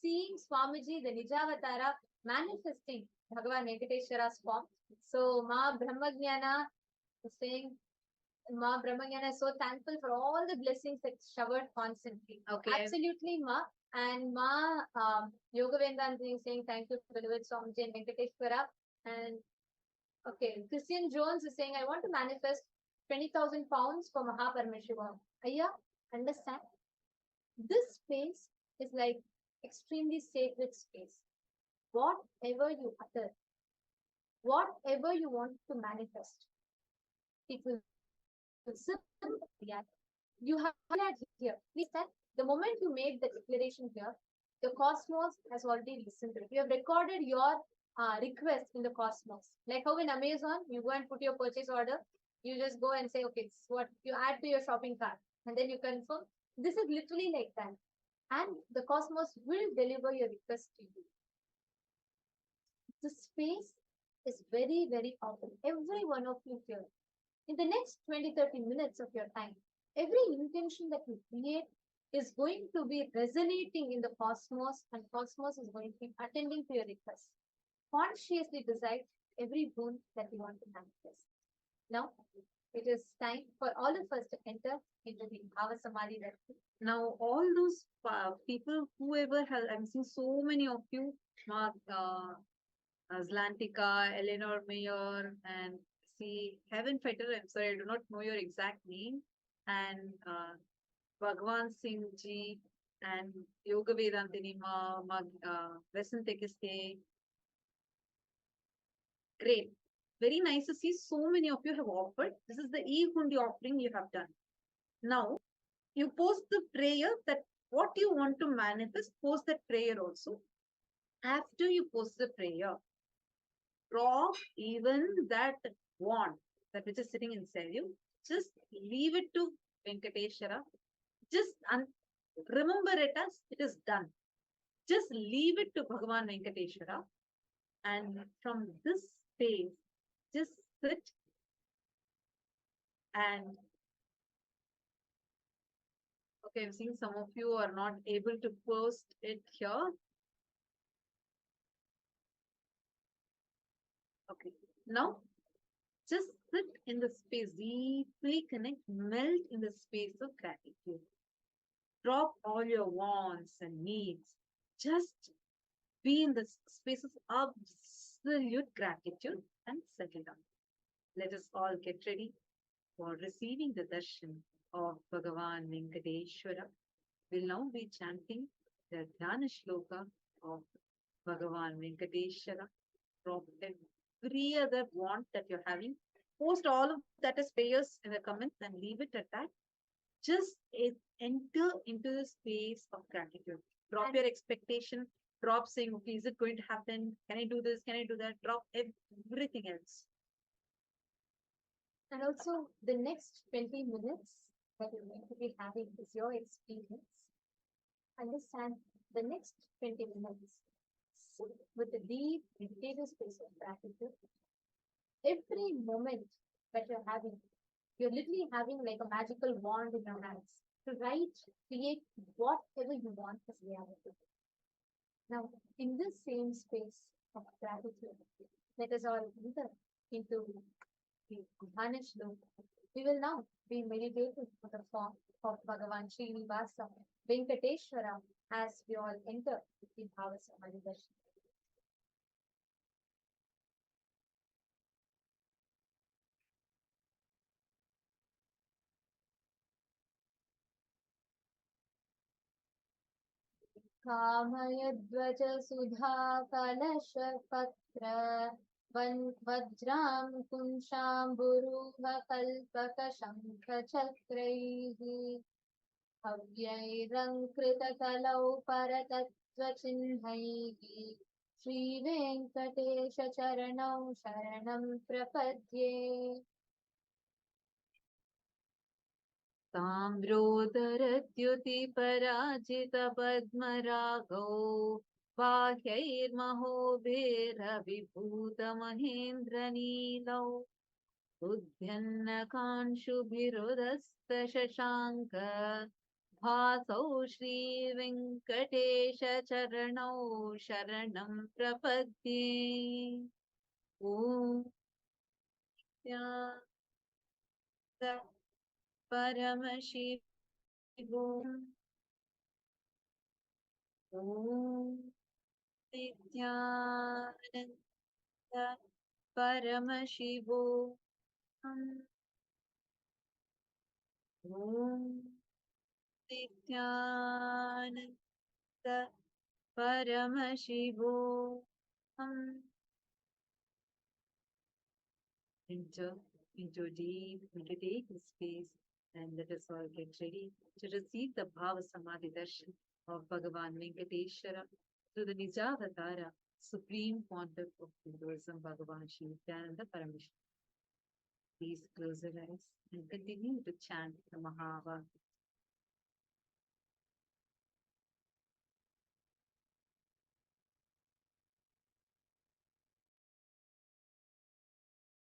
seeing Swamiji, the Nijavatara, manifesting Bhagavan Venkateshwara's form. So Ma Brahmajnana is saying, Ma Brahmajnana is so thankful for all the blessings that showered constantly. Okay. Absolutely, Ma. And Ma Yoga Vedanti is saying thank you to beloved Swamiji and Venkateshwara. And okay, Christian Jones is saying, I want to manifest 20,000 pounds for Paramashivam. Ayya, understand? This space is like extremely sacred space. Whatever you utter, whatever you want to manifest, it will simply react. You have declared here. Please that the moment you made the declaration here, the cosmos has already listened to it. You have recorded your request in the cosmos. Like how in Amazon, you go and put your purchase order, you just go and say, okay, this is what you add to your shopping cart, and then you confirm. This is literally like that. And the cosmos will deliver your request to you. The space is very, very powerful. Every one of you here, in the next 20-30 minutes of your time, every intention that you create is going to be resonating in the cosmos, and cosmos is going to be attending to your request. Consciously decide every boon that you want to manifest. Now, it is time for all of us to enter into the Bhava Samadhi Darshan. Now, all those people, whoever has, I'm seeing so many of you, Mark, Zlantika, Eleanor Mayer, and see Heaven Fetter. I'm sorry, I do not know your exact name. And Bhagwan Singh Ji and Yoga Vedantini Ma, Vesantekiste. Great. Very nice to see so many of you have offered. This is the E-Hundi offering you have done. Now, you post the prayer that what you want to manifest, post that prayer also. After you post the prayer, drop even that wand, that which is sitting inside you, just leave it to Venkateshwara. Just remember it as it is done. Just leave it to Bhagavan Venkateshwara. And from this space, just sit and okay, I'm seeing some of you are not able to post it here. Okay, now just sit in the space, deeply connect, melt in the space of gratitude. Drop all your wants and needs. Just be in the space of absolute gratitude and settle down. Let us all get ready for receiving the darshan of Bhagavan Venkateshwara. We'll now be chanting the Dhyana Shloka of Bhagavan Venkateshwara. Drop every other want that you're having. Post all of that as prayers in the comments and leave it at that. Just enter into the space of gratitude. Drop your expectation. Drop saying, okay, is it going to happen? Can I do this? Can I do that? Drop everything else. And also, the next 20 minutes that you're going to be having is your experience. Understand the next 20 minutes. Sit with a deep meditative space of gratitude. Every moment that you're literally having like a magical wand in your hands to write, create whatever you want as reality. Now, in this same space of gratitude, let us all enter into the Bhanish loop. We will now be meditating on the form of Bhagavan Srinivasa Venkateshwara as we all enter the Bhava Samadhi Darshan. कामयध्वज सुधा कलश पत्र वज्रां कुंशाम्बुरूह कल्पक शंख चक्रैः अव्यैरङ्कृतकलौ परतत्त्वचिह्नैः श्रीवेङ्कटेश चरणौ शरणं प्रपद्ये ताम्रोदरद्युतिपराजितपद्मरागौ बाह्यैर्महोभिरविभूतमहेन्द्रनीलौ उद्यन्नकांशुभिरुदस्तशशाङ्क भासौ श्रीवेङ्कटेशचरणौ शरणं प्रपद्ये ॐ Paramashivam. Om Nithyananda Paramashivam. Om Nithyananda Paramashivam. Enter into a deep meditative space and let us all get ready to receive the Bhava Samadhi Darshan of Bhagavan Venkateshwara through the Nijavatara, Supreme Pontiff of Hinduism, Bhagavan Nithyananda Paramashivam. Please close your eyes and continue to chant the Mahava.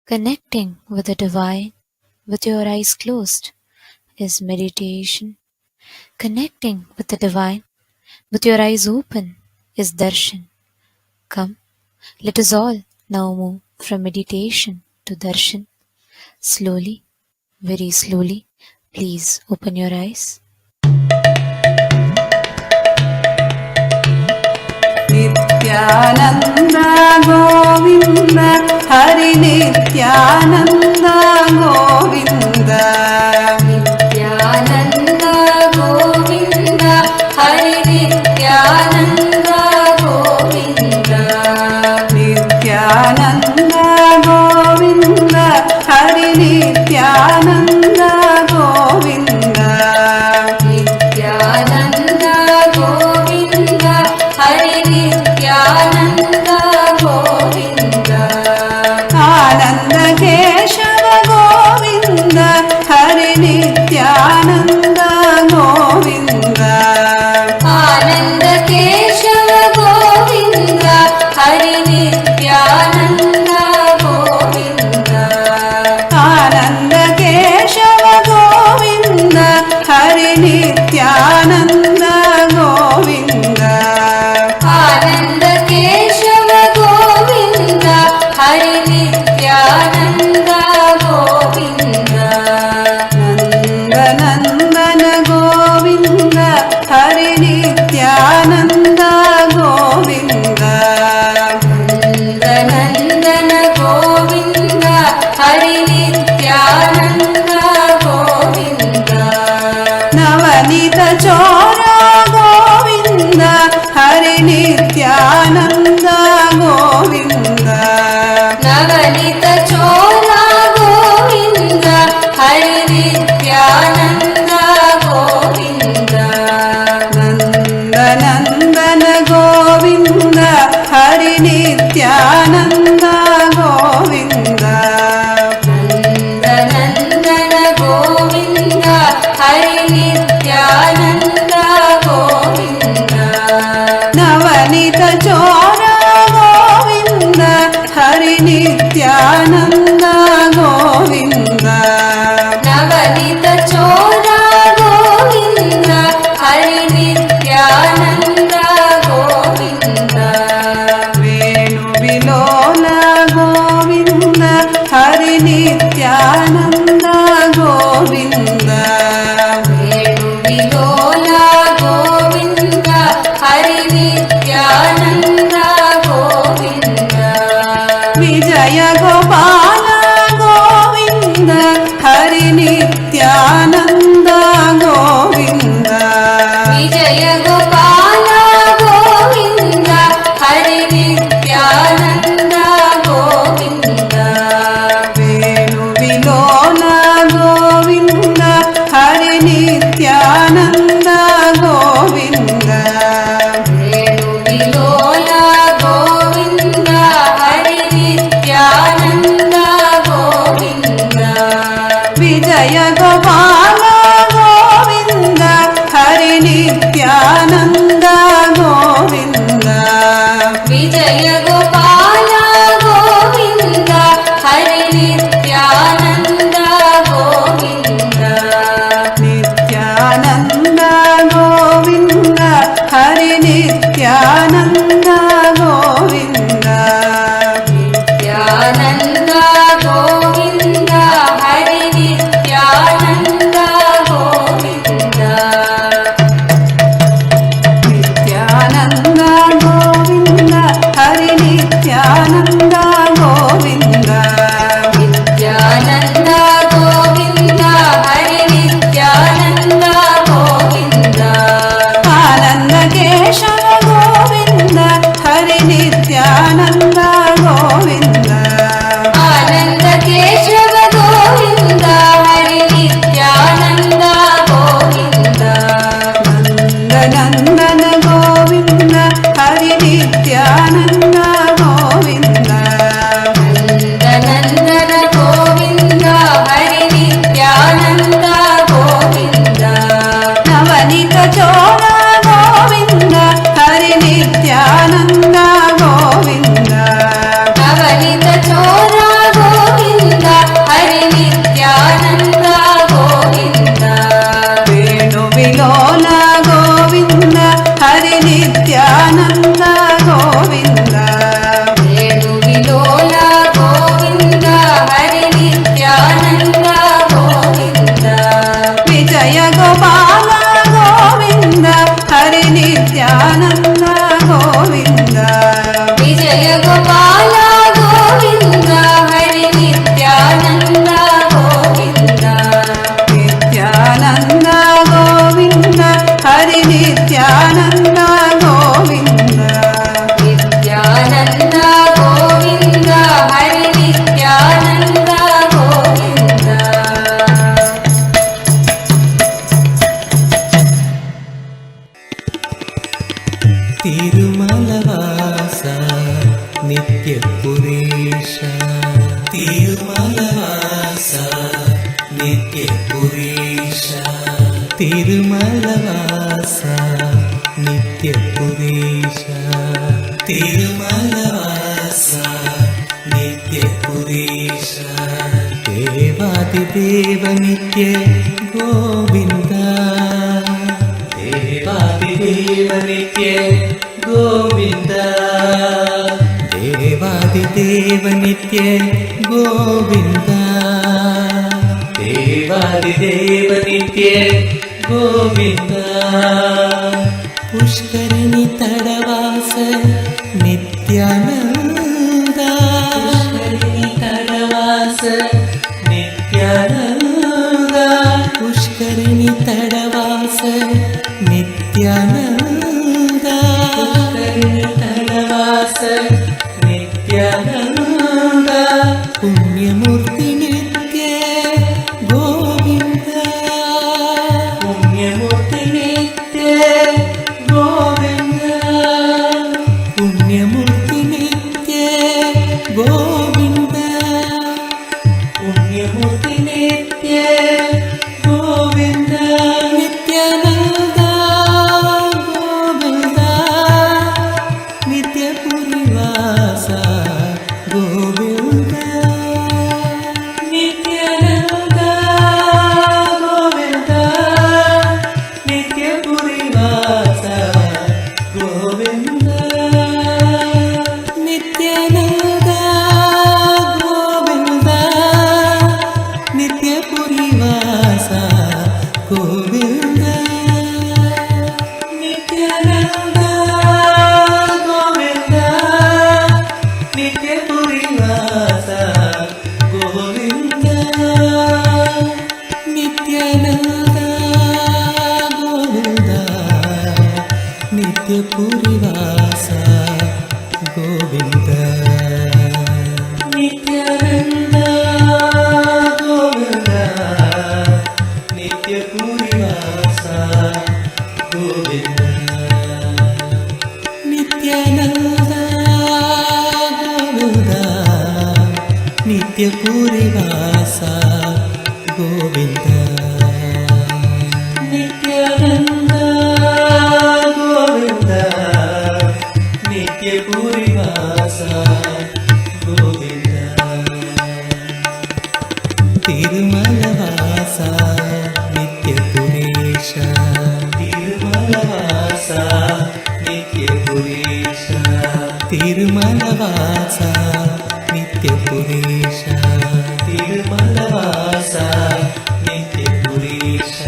Connecting with the divine with your eyes closed is meditation. Connecting with the divine with your eyes open is darshan. Come, let us all now move from meditation to darshan. Slowly, very slowly, please open your eyes. Nithyananda Govinda Hari Nithyananda Govinda Nithyananda Govinda Hari Nithyananda Govinda Nithyananda Govinda Hari Nithyananda Govinda Nithyananda Govinda Hari Nithyananda Govinda Ananda Keshava Govinda Hari Nithyananda Govinda Ananda Keshava Govinda Hari Nithyananda Govinda Ananda Keshava Govinda Hari Nithyananda Govinda Ananda Keshava Govinda Hari Nithyananda Govinda Nandanandana Govinda Hari Nithyananda Govinda Nandanandana Govinda Hari Nithyananda Govinda Navanita Chora Govinda Hari Nithyananda Govinda Navanita Chola Hari Nityanand Govind Nityanand Govind Hari Nityanand Govind Nityanand Govind Hari Nityanand Govind Nityanand Govind Hari Nityanand Govind आनन्द केशव गोविन्द हरि नित्यानन्द गोविन्द आनन्द केशव गोविन्द हरि नित्यानन्द गोविन्द नन्दनन्दन गोविन्द हरि नित्यानन्द गोविन्द नन्दनन्दन गोविन्द हरि नित्यानन्द गोविन्द नवनीत चोर गोविन्द हरि नित्यानन्द गोविन्द नवनीत चोर गोविन्द हरि नित्यानन्द गोविन्द वेणुविलोल गोविन्द हरि नित्यानन्द गोविन्द वेणुविलोल गोविन्द हरि नित्यानन्द गोविन्द विजय गोपाल गोविन्द हरि नित्यानन्द गोविन्द विजय गोपाल गोविन्द हरि नित्यानन्द गोविन्द नित्यानन्द गोविन्द हरि नित्यानन्द गोविन्द नित्यानन्द गोविन्द हरि नित्यानन्द गोविन्द तिरुमलवास नित्यपुरेश तिरुमलवास नित्यपुरेश तिरुमलवास नित्यपुरेश तिरुमलवास नित्यपुरेश देवादिदेव नित्य गोविन्द देवादिदेव नित्य गोविन्द देवादिदेव नित्य गोविन्द देवादिदेव नित्य गोविन्द पुष्करिणि तडवास नित्यानन्द पुष्करिणि तडवास नित्यानन्द पुष्करिणि तडवास नित्यानन्द पुष्करिणि तडवास नित्यानन्द पुण्यमूर्ति नित्य गोविन्द पुण्यमूर्ति नित्य गोविन्द पुण्यमूर्ति नित्य गोविन्द पुण्यमूर्ति नित्य गोविन्द नित्यानन्द गोविन्द नित्यपुरिवास गोविन्द नित्यानन्द गोविन्द नित्यपुरिवास गोविन्द नित्यानन्द गोविन्द नित्यपुरिवास गोविन्द नित्यानन्द गोविन्द नित्यपुरिवास गोविन्द नित्यानन्द गोविन्द नित्यपुरिवास गोविन्द नित्यानन्द गोविन्द नित्यपुरिवास गोविन्द नित्यानन्द गोविन्द नित्यपुरिवास गोविन्द नित्यानन्द गोविन्द नित्यपुरिवास गोविन्द तिरुमलवास नित्यपुरेश तिरुमलवास తిరుమలవాస నిత్యపురీష తిరుమలవాస నిత్యపురీష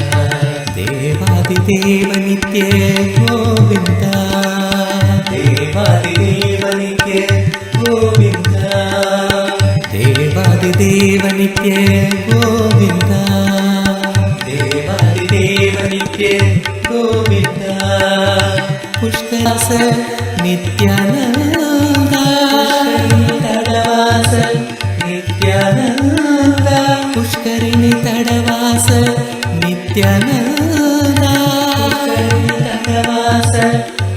దేవాదిదేవ నిత్య గోవింద దేవాదిదేవ నిత్య గోవింద దేవాదిదేవ నిత్య గోవింద దేవాదిదేవ నిత్య గోవింద పుష్కరాస నిత్యానంద తడవాస నిత్యానంద పుష్కరిణి తడవాస నిత్యానంద తడవాస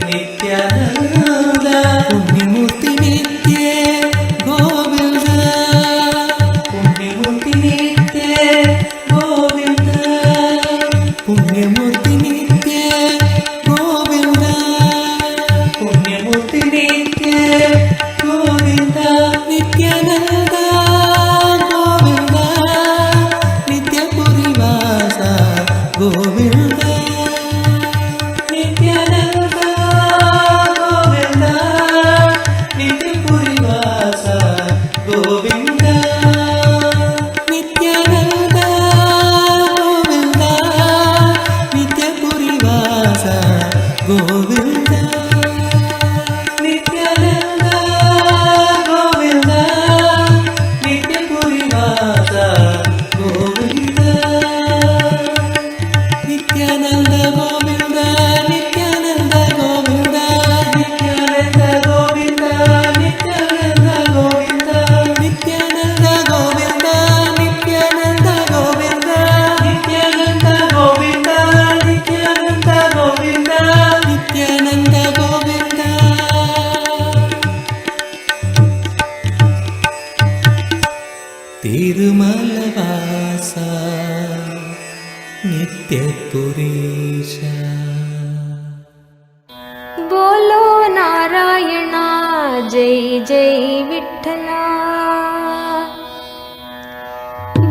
నిత్యానంద పుణ్యమూర్తి నిత్య గోవింద పుణ్యమూర్తి నిత్య గోవింద పుణ్యమూర్తి నిత్య గోవింద పుణ్యమూర్తి నిత్య గోవింద నిత్యానంద గోవింద నిత్యపురివాస గోవింద నిత్యానంద గోవింద నిత్యపురివాస గోవింద నిత్యానంద గోవింద నిత్యపురివాస గోవింద నిత్యానంద గోవింద నిత్యపురివాస గోవింద నిత్యానంద గోవింద నిత్యానంద గోవింద నిత్యానంద గోవింద నిత్యానంద గోవింద నిత్యానంద గోవింద నిత్యానంద గోవింద నిత్యానంద గోవింద నిత్యానంద గోవింద నిత్యానంద గోవింద తిరుమలవాస నిత్యపురీష बोलो नारायणा जय जय विठ्ठला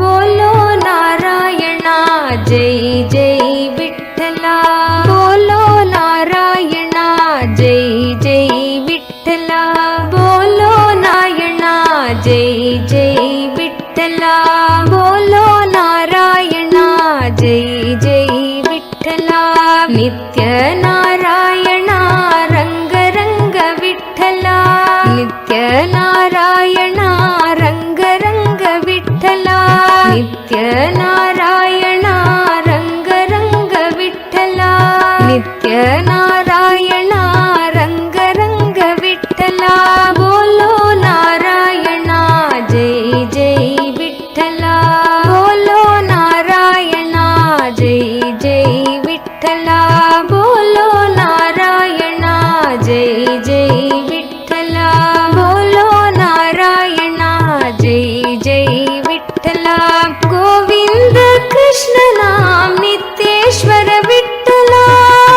बोलो नारायणा जय जय विठ्ठला बोलो नारायणा जय जय विठ्ठला बोलो नारायणा जय जय विठ्ठला बोलो नारायणा जय जय विठ्ठला नित्य नारायणा रंग रंग विठ्ठला नित्य नारायणा रंग रंग विठ्ठला नित्य नारायणा रंग रंग विठ्ठला नित्य नारायणा रंग रंग विठ्ठला बोलो नारायणा जय जय विठ्ठला बोलो नारायणा जय जय विठ्ठला बोलो नारायणा जय जय विठ्ठला बोलो नारायणा जय जय विठ्ठला गोविंद कृष्ण नाम नित्येश्वर विठ्ठला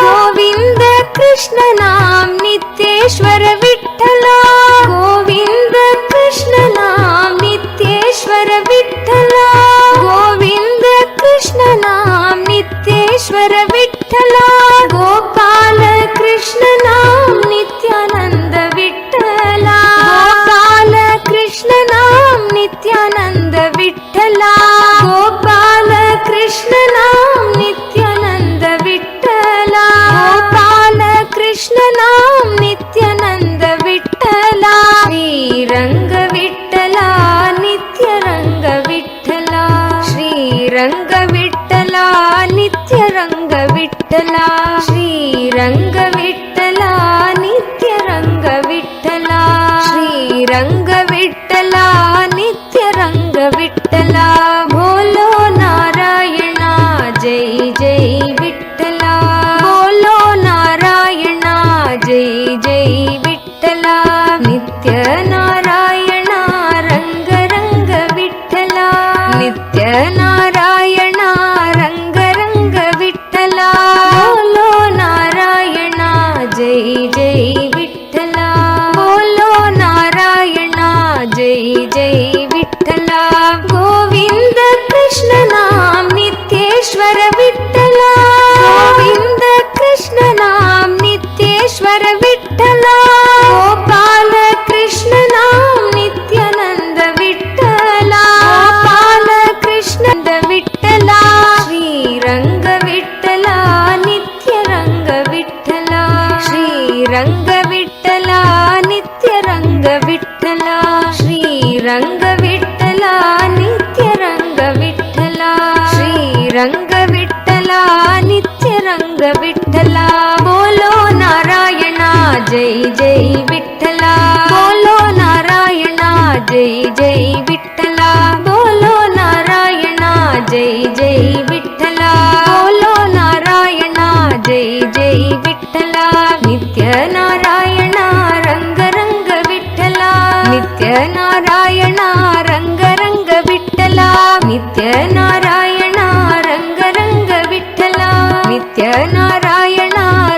गोविंद कृष्ण नाम नित्येश्वर विठ्ठला गोविंद कृष्ण नाम नित्येश्वर विठ्ठला गोविंद कृष्ण नाम नित्येश्वर विठ्ठला गोपाल कृष्ण नाम नित्यानंद विठ्ठला गोपाल कृष्ण नाम नित्यानंद विठ्ठला गोपाल कृष्ण नाम नित्यानंद विठ्ठला गोपाल कृष्ण नाम नित्यानंद विठ्ठला श्रीरंग विठ्ठला नित्य रंग विठ्ठला श्रीरंग विठ्ठला नित्य रंग विठ्ठला श्रीरंग विठ्ठला नित्य रंग विठ्ठला श्रीरंग विठ्ठला नित्य रंग विठ्ठला बोलो नारायणा जय जय विठ्ठला बोलो नारायणा जय जय विठ्ठला नित्य नारायणा रंग रंग विठ्ठला नित्य नारायणा रंग रंग विठ्ठला बोलो नारायणा विठ्ठला नित्य नारायण रंग रंग विठ्ठला नित्य नारायण रंग रंग विठ्ठला नित्य नारायण रंग रंग विठ्ठला नित्य नारायण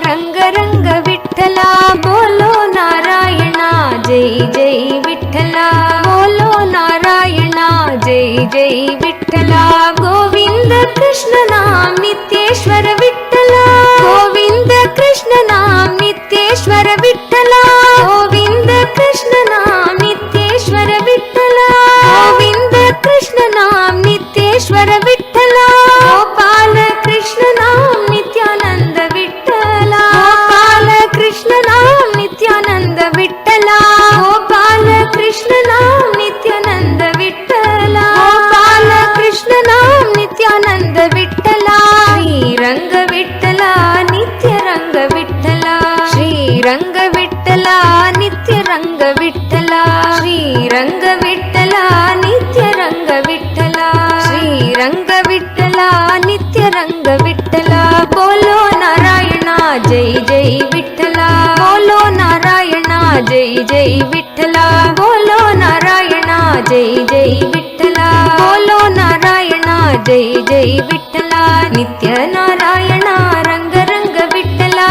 रंग रंग विठ्ठला बोलो नारायणा जय जय विठ्ठला बोलो नारायणा जय जय विठ्ठला गोविंद कृष्ण नाम नित्येश्वर विठ्ठला गोविंद कृष्ण नाम नित्येश्वर विठ्ठला गोविंद कृष्ण नाम नित्येश्वर विठ्ठला गोविंद कृष्ण नाम नित्येश्वर विठ्ठला गोपाल कृष्ण नाम नित्यानंद विठ्ठला गोपाल कृष्ण नाम नित्यानंद विठ्ठला गोपाल कृष्ण नाम नित्यानंद विठ्ठला गोपाल कृष्ण नाम नित्यानंद विठ्ठला श्रीरंग विठ्ठला नित्य रंग विठ्ठला श्रीरंग विठ्ठला नित्य रंग विठ्ठला श्रीरंग विठ्ठला नित्य रंग विठ्ठला श्रीरंग विठ्ठला नित्य रंग विठ्ठला बोलो नारायणा जय जय विठ्ठला बोलो नारायणा जय जय विठ्ठला बोलो नारायणा जय जय विठ्ठला बोलो नारायणा जय जय विठ्ठला नित्य नारायण रंग रंग विठ्ठला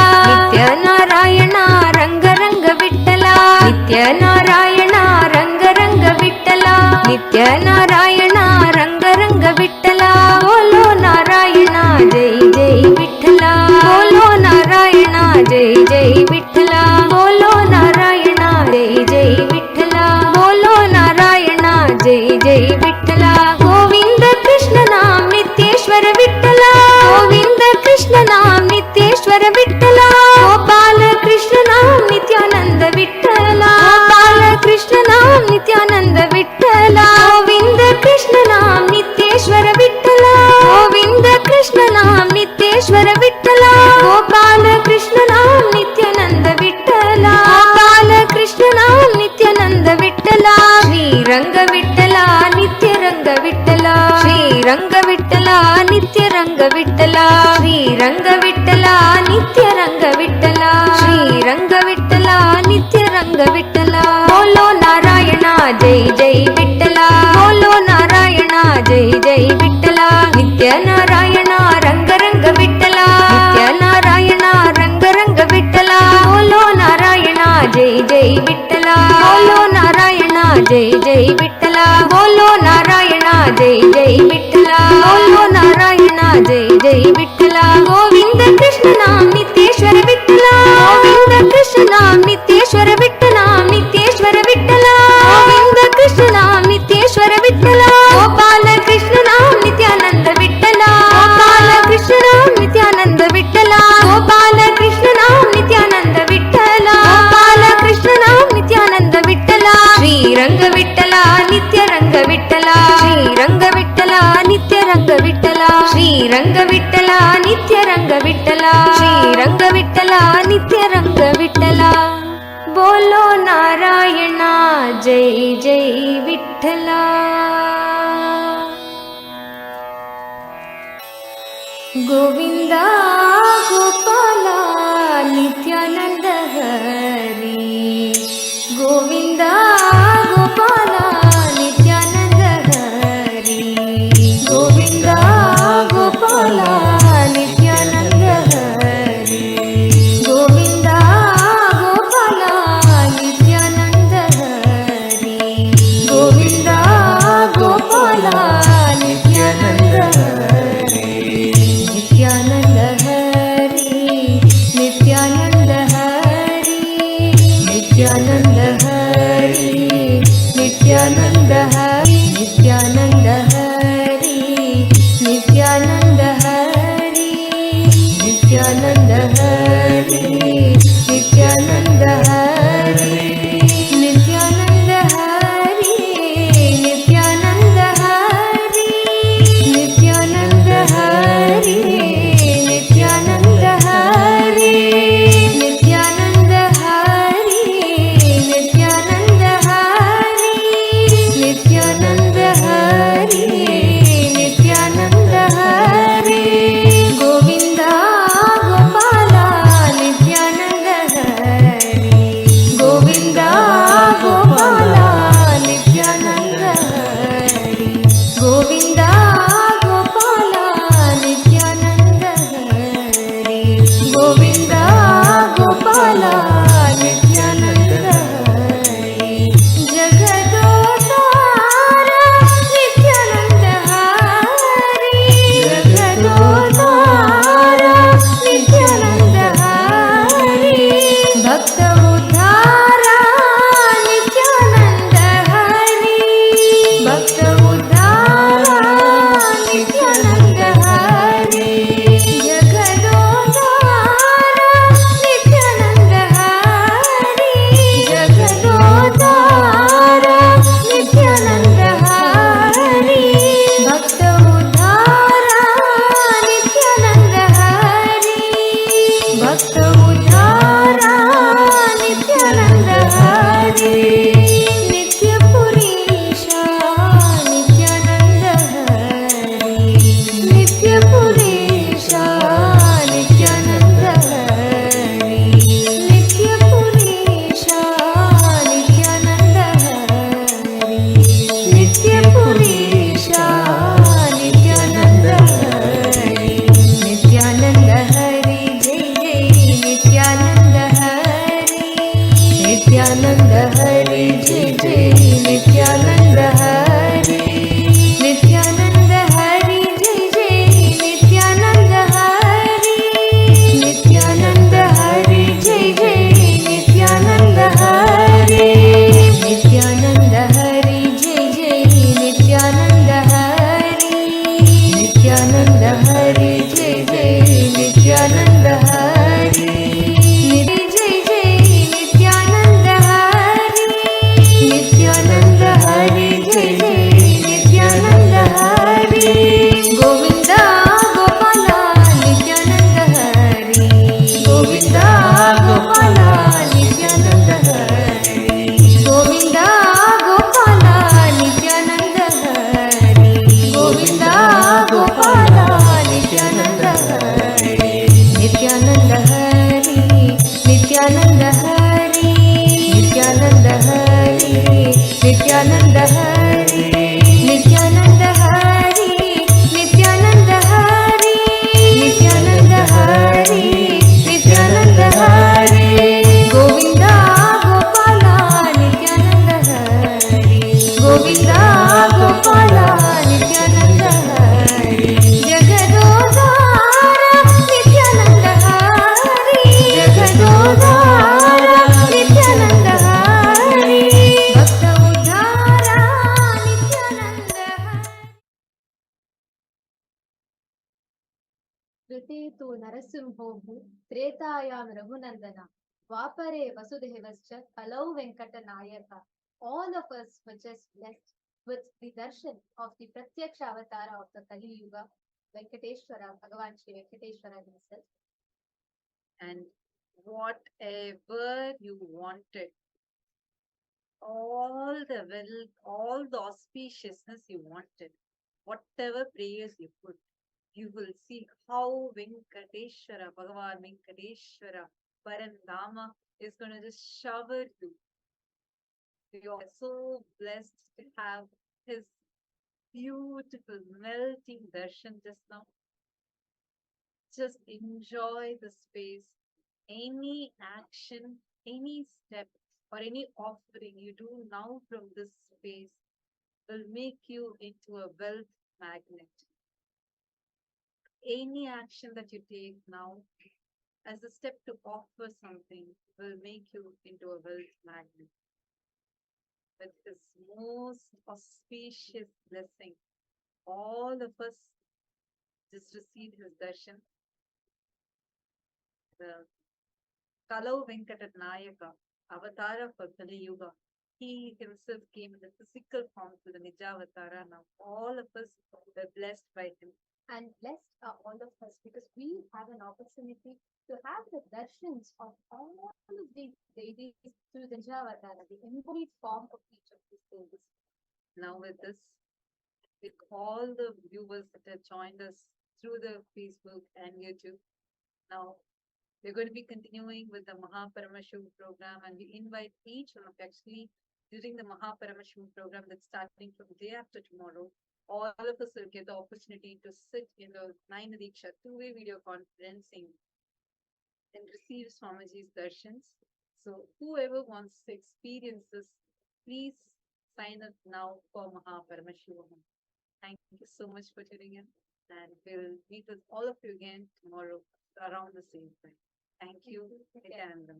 नित्य नारायण रंग रंग विठ्ठला नित्य नारायण रंग रंग विठ्ठला नित्य नारायण रंग रंग विठ्ठला बोलो नारायण जय जय विठ्ठला बोलो नारायण जय जय विठ्ठला बोलो नारायण जय जय विठ्ठला बोलो नारायण जय जय विठ्ठला गोविंद कृष्ण नाम नित्येश्वर विठ्ठला गोविंद कृष्ण नाम नित्येश्वर विठ्ठला गोपाल कृष्ण नाम नित्यानंद विठ्ठला गोपाल कृष्ण नाम नित्यानंद विठ्ठला गोविंद कृष्ण नाम नित्येश्वर विठ्ठला गोविंद कृष्ण नाम नित्येश्वर विठ्ठला गोपाल कृष्ण नाम नित्यानंद विठ्ठला गोपाल कृष्ण नाम नित्यानंद विठ्ठला श्रीरंग विठ्ठला नित्य रंग विठ्ठला श्रीरंग विठ्ठला नित्य रंग विठ्ठला श्रीरंग विठ्ठला नित्य रंग विठ्ठला श्रीरंग विठ्ठला नित्य रंग विठ्ठला बोलो नारायणा जय जय विठ्ठला बोलो नारायणा जय जय विठ्ठला नित्य नारायण रंग रंग विठ्ठला नित्य नारायण रंग रंग विठ्ठला बोलो नारायणा जय जय विठ्ठला बोलो नारायणा जय जय विठ्ठला बोलो नारायणा जय जय विठ्ठला बोलो नारायणा जय जय विठ्ठला गोविंद कृष्ण नाम नित्येश्वर विठ्ठला गोविंद कृष्ण नाम नित्येश्वर विठ्ठला नित्येश्वर विठ्ठला गोविंद कृष्ण नाम नित्येश्वर विठ्ठला गोपाल कृष्ण नाम नित्यानंद विठ्ठला गोपाल कृष्ण नाम नित्यानंद विठ्ठला गोपाल कृष्ण नाम नित्यानंद विठ्ठला गोपाल कृष्ण नाम नित्यानंद विठ्ठला श्रीरंग विठ्ठला नित्य रंग विठ्ठला श्रीरंग विठ्ठला नित्य रंग विठ्ठला श्रीरंग विठ्ठला नित्य रंग विठ्ठला श्रीरंग विठ्ठला नित्य रंग विठ्ठला बोलो नारायणा जय जय विठ्ठला गोविंदा गोपाला नित्यानंद हरी गोविंदा गोपाला नित्यानंद हरी गोविंदा गोपाला नित्यानंद हरी गोविंदा गोपाला नित्यानंद हरी गोविंदा गोपाला नित्यानंद हरी नित्यानंद हरी गोविन्द गोपाल नित्यानन्द हरि जगदोद्धार नित्यानन्द हरि जगदोद्धार नित्यानन्द हरि भक्त उद्धार नित्यानन्द हरि भक्त उद्धार नित्यानन्द हरि जगदोद्धार नित्यानन्द हरि जगदोद्धार नित्यानन्द हरि भक्त उद्धार नित्यानन्द हरि भक्त उद्धार नित्यानन्द हरि नित्यपुरीश नित्यानन्द हरि नित्यपुरीश नित्यानन्द हरि नित्यपुरीश नित्यानन्द हरि नित्यपुरीश नित्यानन्द हरि नित्यानन्द हरि जय जय नित्यानन्द हरि नित्यानन्द हरि जय जय नित्यानन्द हरि नित्यानन्द हरि जय जय नित्यानन्द हरि नित्यानन्द हरि जय जय नित्यानन्द हरि नित्यानन्द हरि जय जय नित्यानन्द हरि नित्यानन्द हरि जय जय नित्यानन्द हरि जय जय नित्यानन्द हरि नित्यानन्द हरि जय जय नित्यानन्द हरि गोविन्द गोपाल नित्यानन्द हरि गोविन्द गोपाल नित्यानन्द हरि गोविन्द गोपाल नित्यानन्द हरि गोविन्द गोपाल नित्यानन्द हरि नित्यानन्द हरि नित्यानन्द हरि नित्यानन्द हरि नित्यानन्द हरि नित्यानन्द हरि नित्यानन्द हरि नित्यानन्द हरि नित्यानन्द हरि गोविन्द गोपाल नित्यानन्द हरि गोविन्द गोपाल नित्यानन्द हरि जगदोद्धार नित्यानन्द हरि जगदोद्धार नित्यानन्द हरि भक्त उद्धार नित्यानन्द हरि ऋते तु नरसिंहो त्रेतायां रघुनन्दन द्वापरे वसुदेवश्च कलौ वेङ्कटनायक. All of us were just blessed with the darshan of the Pratyaksha Avatara of the Kali Yuga, Venkateshwara, Bhagavan Shri Venkateshwara himself. And whatever you wanted, all the auspiciousness you wanted, whatever prayers you put, you will see how Venkateshwara, Bhagavan Venkateshwara, Parandama is going to just shower you. We are so blessed to have his beautiful melting darshan just now. Just enjoy the space. Any action, any step, or any offering you do now from this space will make you into a wealth magnet. Any action that you take now as a step to offer something will make you into a wealth magnet. With this most auspicious blessing, all of us just receive his darshan. The Kalau Venkatnayaka, avatar for Kali Yuga, he himself came in the physical form to the Nijavatara. Now all of us were blessed by him. And blessed are all of us because we have an opportunity to have the darshans of all of these deities through the Nijavatara, the embodied form of each of these deities. Now with this, with all the viewers that have joined us through the Facebook and YouTube, now we're going to be continuing with the Paramashivam program, and we invite each one of actually during the Paramashivam program that's starting from day after tomorrow. All of us will get the opportunity to sit in the 9 Diksha two-way video conferencing and receive Swamiji's darshans. So whoever wants to experience this, please sign up now for Paramashivam. Thank you so much for tuning in, and we'll meet with all of you again tomorrow around the same time. Thank you, Nithyananda.